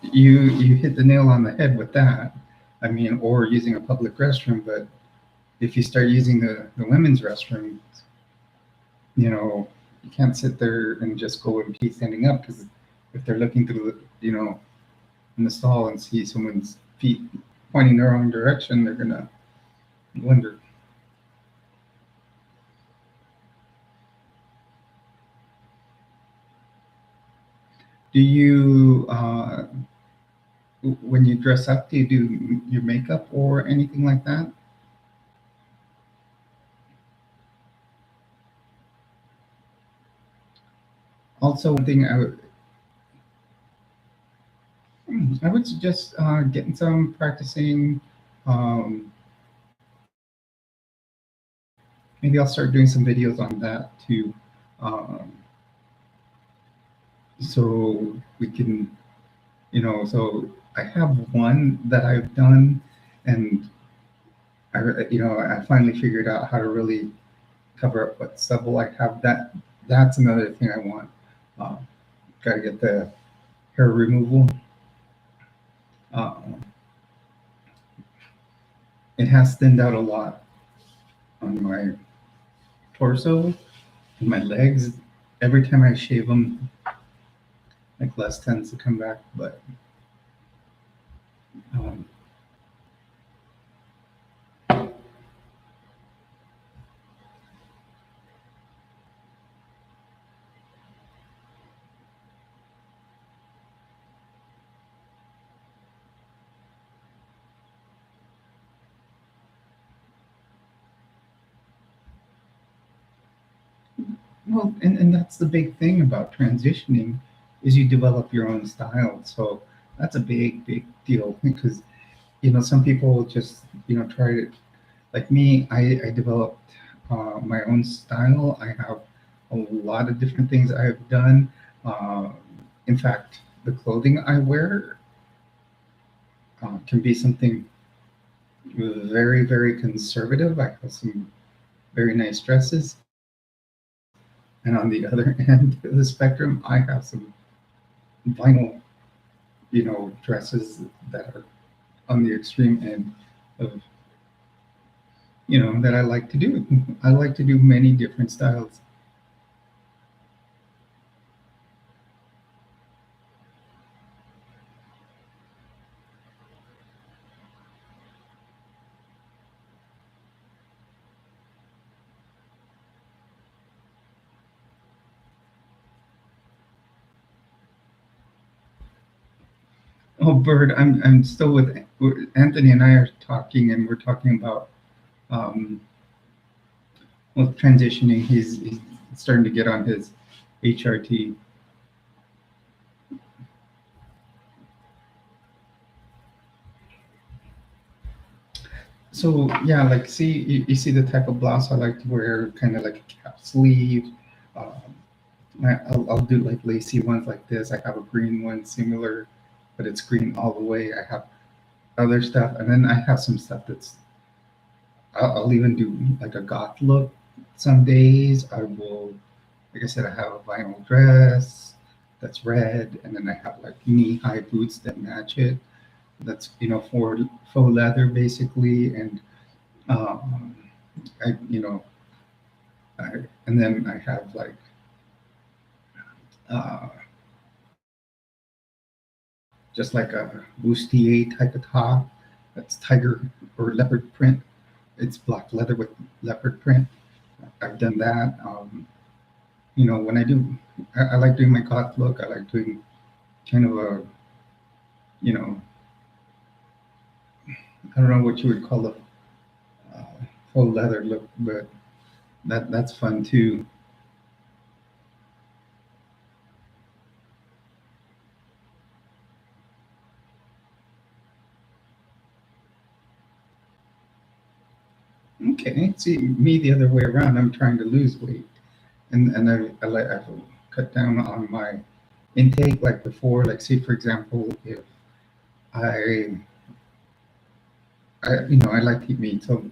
You hit the nail on the head with that. I mean, or using a public restroom, but if you start using the women's restrooms, you can't sit there and just go and pee standing up, because if they're looking through in the stall and see someone's feet pointing their own direction, they're gonna wonder. Do you, when you dress up, do you do your makeup or anything like that? Also, one thing I would suggest getting some practicing. Um, Maybe I'll start doing some videos on that too, um, so we can, So I have one that I've done, and I finally figured out how to really cover up what stubble I have. That's another thing I want. Uh, Got to get the hair removal. Uh, it has thinned out a lot on my torso and my legs. Every time I shave them, like less tends to come back. But um, well, and that's the big thing about transitioning is you develop your own style. So that's a big deal because some people just try to, like me. I developed my own style. I have a lot of different things I've done. Uh, in fact, the clothing I wear can be something very conservative. I have some very nice dresses, and on the other end of the spectrum, I have some vinyl, dresses that are on the extreme end of, that I like to do. I like to do many different styles. Oh, Bird, I'm still with Anthony and I are talking, and we're talking about um, well, transitioning. He's starting to get on his HRT. So yeah, like see, you see the type of blouse I like to wear, kind of like a cap sleeve. Um, I'll do like lacy ones like this. I have a green one similar, but it's green all the way. I have other stuff, and then I have some stuff that's I'll even do like a goth look. Some days I will, like I said, I have a vinyl dress that's red, and then I have like knee-high boots that match it. That's for faux leather basically, and um, I I, and then I have like uh, just like a bustier type of top that's tiger or leopard print. It's black leather with leopard print. I've done that. When I do, I like doing my goth look. I like doing kind of a, you know, I don't know what you would call a faux leather look, but that's fun too. Okay, see me the other way around. I'm trying to lose weight, and I've cut down on my intake like before. Like, say for example, if I I like to eat meat, so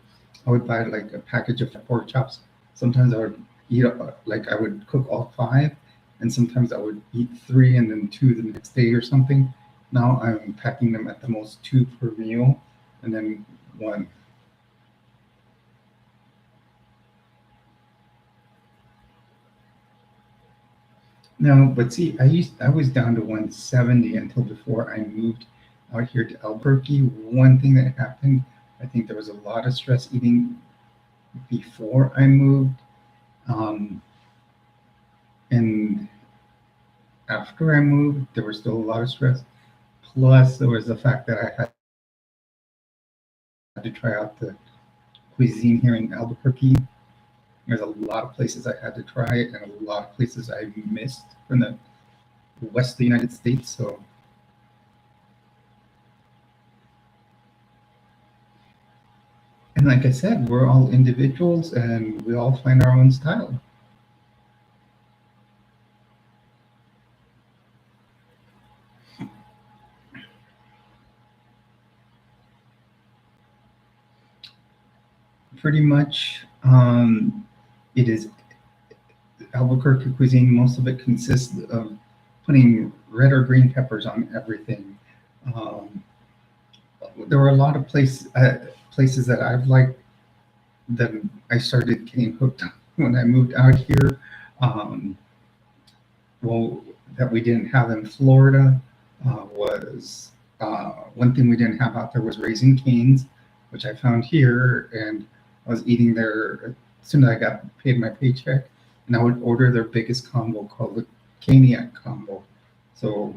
I would buy like a package of pork chops. Sometimes I would eat like I would cook all five, and sometimes I would eat three and then two the next day or something. Now I'm packing them at the most two per meal, and then one. No, but see, I was down to 170 until before I moved out here to Albuquerque. One thing that happened, I think there was a lot of stress eating before I moved. Um, and after I moved, there was still a lot of stress. Plus, there was the fact that I had to try out the cuisine here in Albuquerque. There's a lot of places I had to try and a lot of places I missed from the west of the United States. So, and like I said, we're all individuals and we all find our own style. Pretty much, it is Albuquerque cuisine. Most of it consists of putting red or green peppers on everything. Um, there were a lot of places that I've liked that I started getting hooked on when I moved out here. Um, well, that we didn't have in Florida was one thing we didn't have out there was Raising Cane's, which I found here, and I was eating there as soon as I got paid my paycheck, and I would order their biggest combo called the Caniac combo. So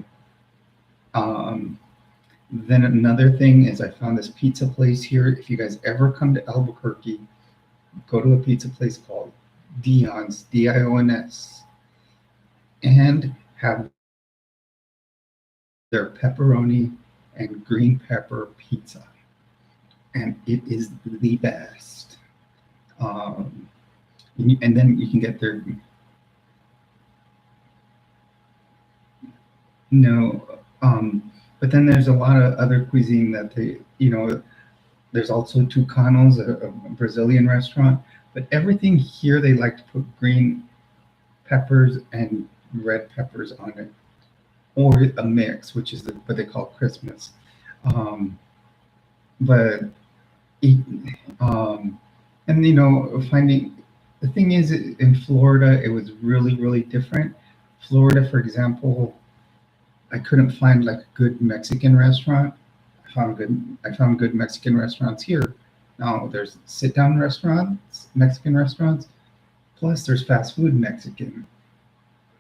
um, then another thing is I found this pizza place here. If you guys ever come to Albuquerque, go to a pizza place called Dion's, Dins, and have their pepperoni and green pepper pizza. And it is the best. Um, and then you can get their, no, but then there's a lot of other cuisine that they, there's also Tucanos, a Brazilian restaurant, but everything here they like to put green peppers and red peppers on it, or a mix, which is what they call Christmas. Um, but it, and finding the thing is in Florida, it was really different. Florida, for example, I couldn't find like a good Mexican restaurant. I found good Mexican restaurants here. Now there's sit down restaurants, Mexican restaurants, plus there's fast food Mexican,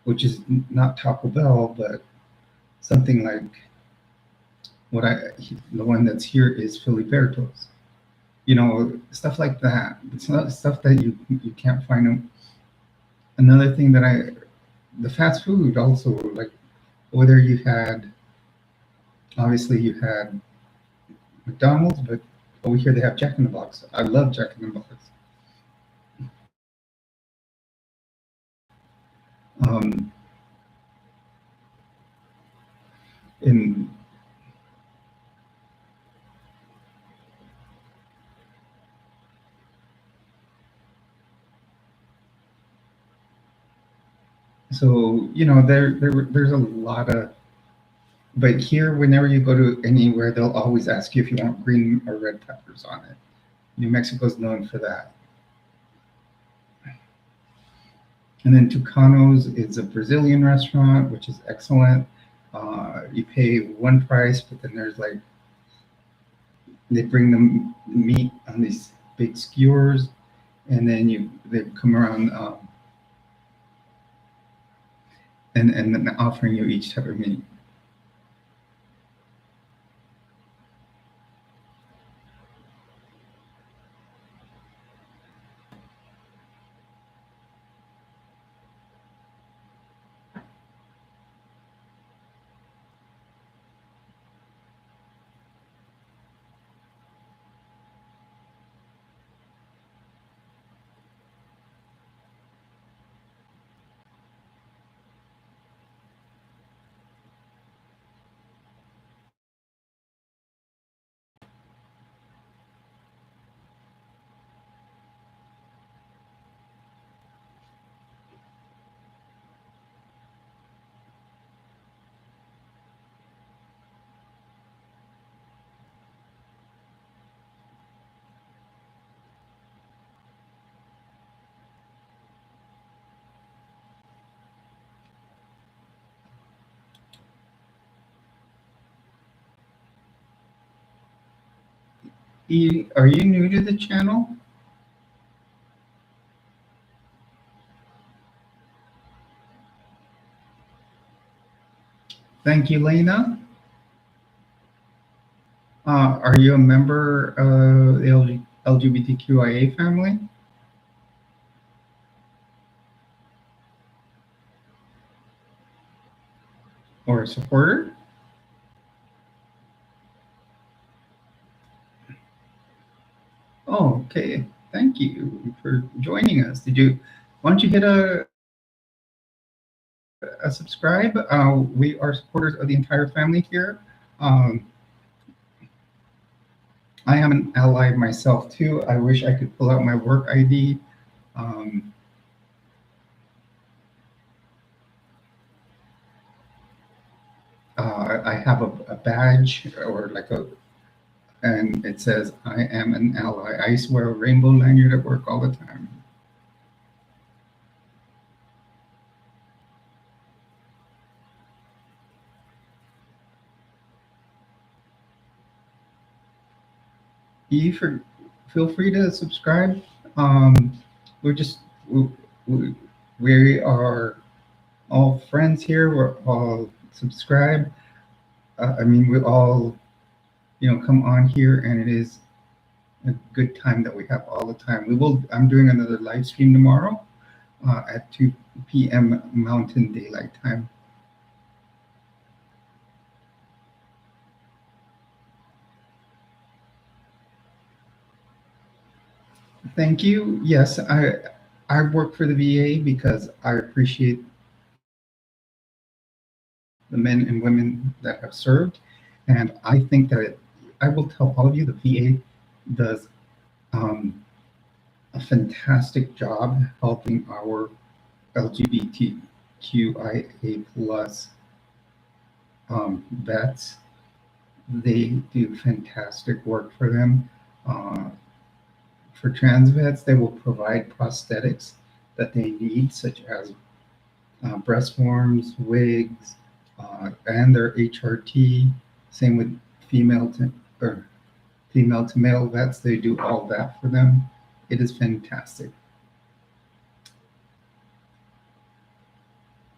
which is not Taco Bell, but something like what the one that's here is Filiberto's. Stuff like that. It's not stuff that you can't find. Another thing that the fast food also, like whether you had, obviously you had McDonald's, but over here they have Jack in the Box. I love Jack in the Box. Um, and so there's a lot of, but here whenever you go to anywhere, they'll always ask you if you want green or red peppers on it. New Mexico's known for that. And then Tucanos is a Brazilian restaurant, which is excellent. You pay one price, but then there's like they bring the meat on these big skewers, and then they come around and then offering you each type of meat. Are you new to the channel? Thank you, Lena. Are you a member of the LGBTQIA family? or a supporter? Oh, okay. Thank you for joining us. Why don't you hit a subscribe? We are supporters of the entire family here. Um, I am an ally myself too. I wish I could pull out my work ID. Um, I have a badge or like and it says I am an ally. I used to wear a rainbow lanyard at work all the time. You for, Feel free to subscribe. Um, we're just we, we are all friends here. We're all subscribed. I mean, we all come on here, and it is a good time that we have all the time. We will. I'm doing another live stream tomorrow at 2 p.m. Mountain Daylight Time. Thank you. Yes, I work for the VA because I appreciate the men and women that have served, and I think that I will tell all of you the VA does um, a fantastic job helping our LGBTQIA plus vets. They do fantastic work for them. Uh, for trans vets, they will provide prosthetics that they need, such as breast forms, wigs, and their HRT. Same with female to or female to male vets. They do all that for them. It is fantastic.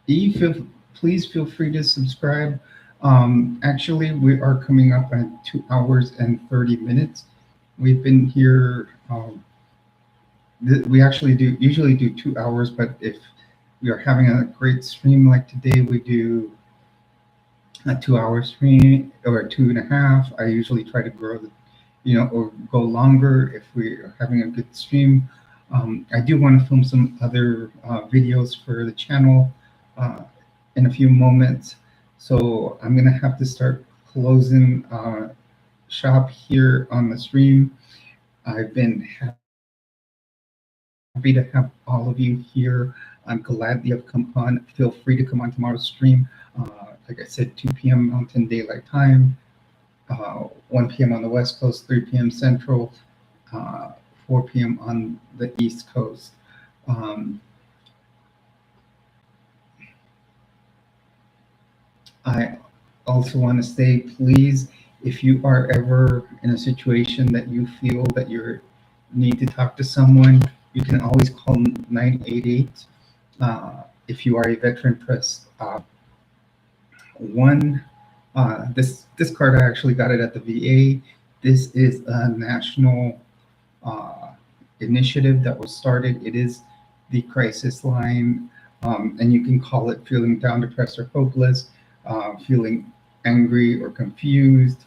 E, please feel free to subscribe. Actually, we are coming up at 2 hours and 30 minutes. We've been here. We actually usually do 2 hours, but if we are having a great stream like today, we do a 2 hour stream or 2.5. I usually try to grow or go longer if we are having a good stream. I do want to film some other videos for the channel uh, in a few moments. So I'm going to have to start closing shop here on the stream. I've been happy to have all of you here. I'm glad you have come on. Feel free to come on tomorrow's stream. Like I said, 2 p.m. Mountain Daylight Time, 1 p.m. on the West Coast, 3 p.m. Central, uh, 4 p.m. on the East Coast. I also want to say, please, if you are ever in a situation that you feel that you need to talk to someone, you can always call 988. If you are a veteran, press one. This card, I actually got it at the VA. This is a national uh, initiative that was started. It is the crisis line, and you can call it feeling down, depressed, or hopeless, feeling angry or confused,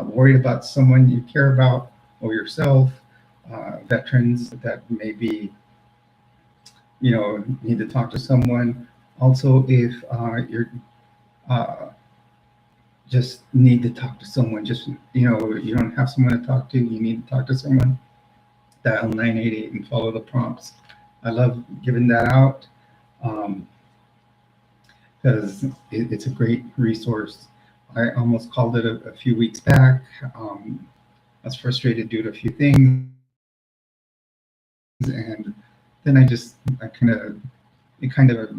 worried about someone you care about or yourself, veterans that maybe need to talk to someone. Also, if you're uh, just need to talk to someone, just you don't have someone to talk to, you need to talk to someone, dial 988 and follow the prompts. I love giving that out because it's a great resource. I almost called it a few weeks back. I was frustrated due to a few things, and then I it kind of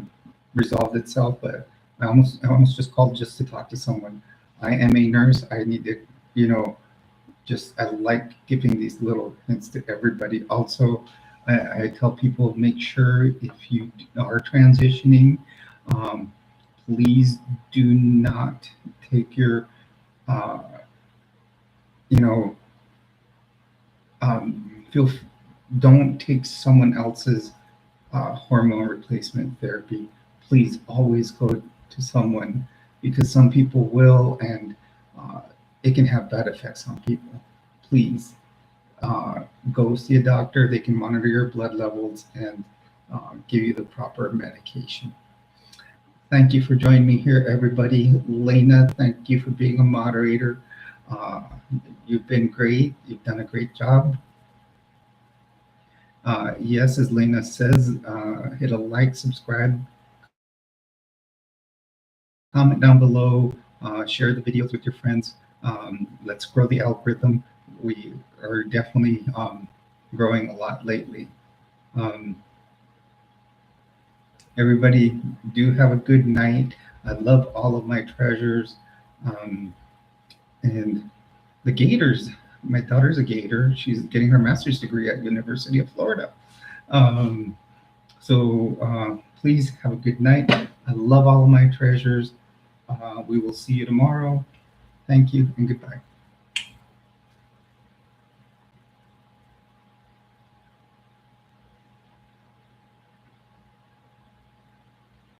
resolved itself. But I almost just called just to talk to someone. I am a nurse. I need to, just I like giving these little hints to everybody. Also, I tell people, make sure if you are transitioning, um, please do not take your, uh, you know, feel don't take someone else's hormone replacement therapy. Please always go to someone, because some people will, and it can have bad effects on people. Please go see a doctor. They can monitor your blood levels and give you the proper medication. Thank you for joining me here, everybody. Lena, thank you for being a moderator. Uh, you've been great. You've done a great job. Yes, as Lena says, hit a like, subscribe, comment down below, share the videos with your friends. Let's grow the algorithm. We are definitely growing a lot lately. Everybody, do have a good night. I love all of my treasures. And the Gators, my daughter's a Gator. She's getting her master's degree at University of Florida. So please have a good night. I love all of my treasures. We will see you tomorrow. Thank you and goodbye.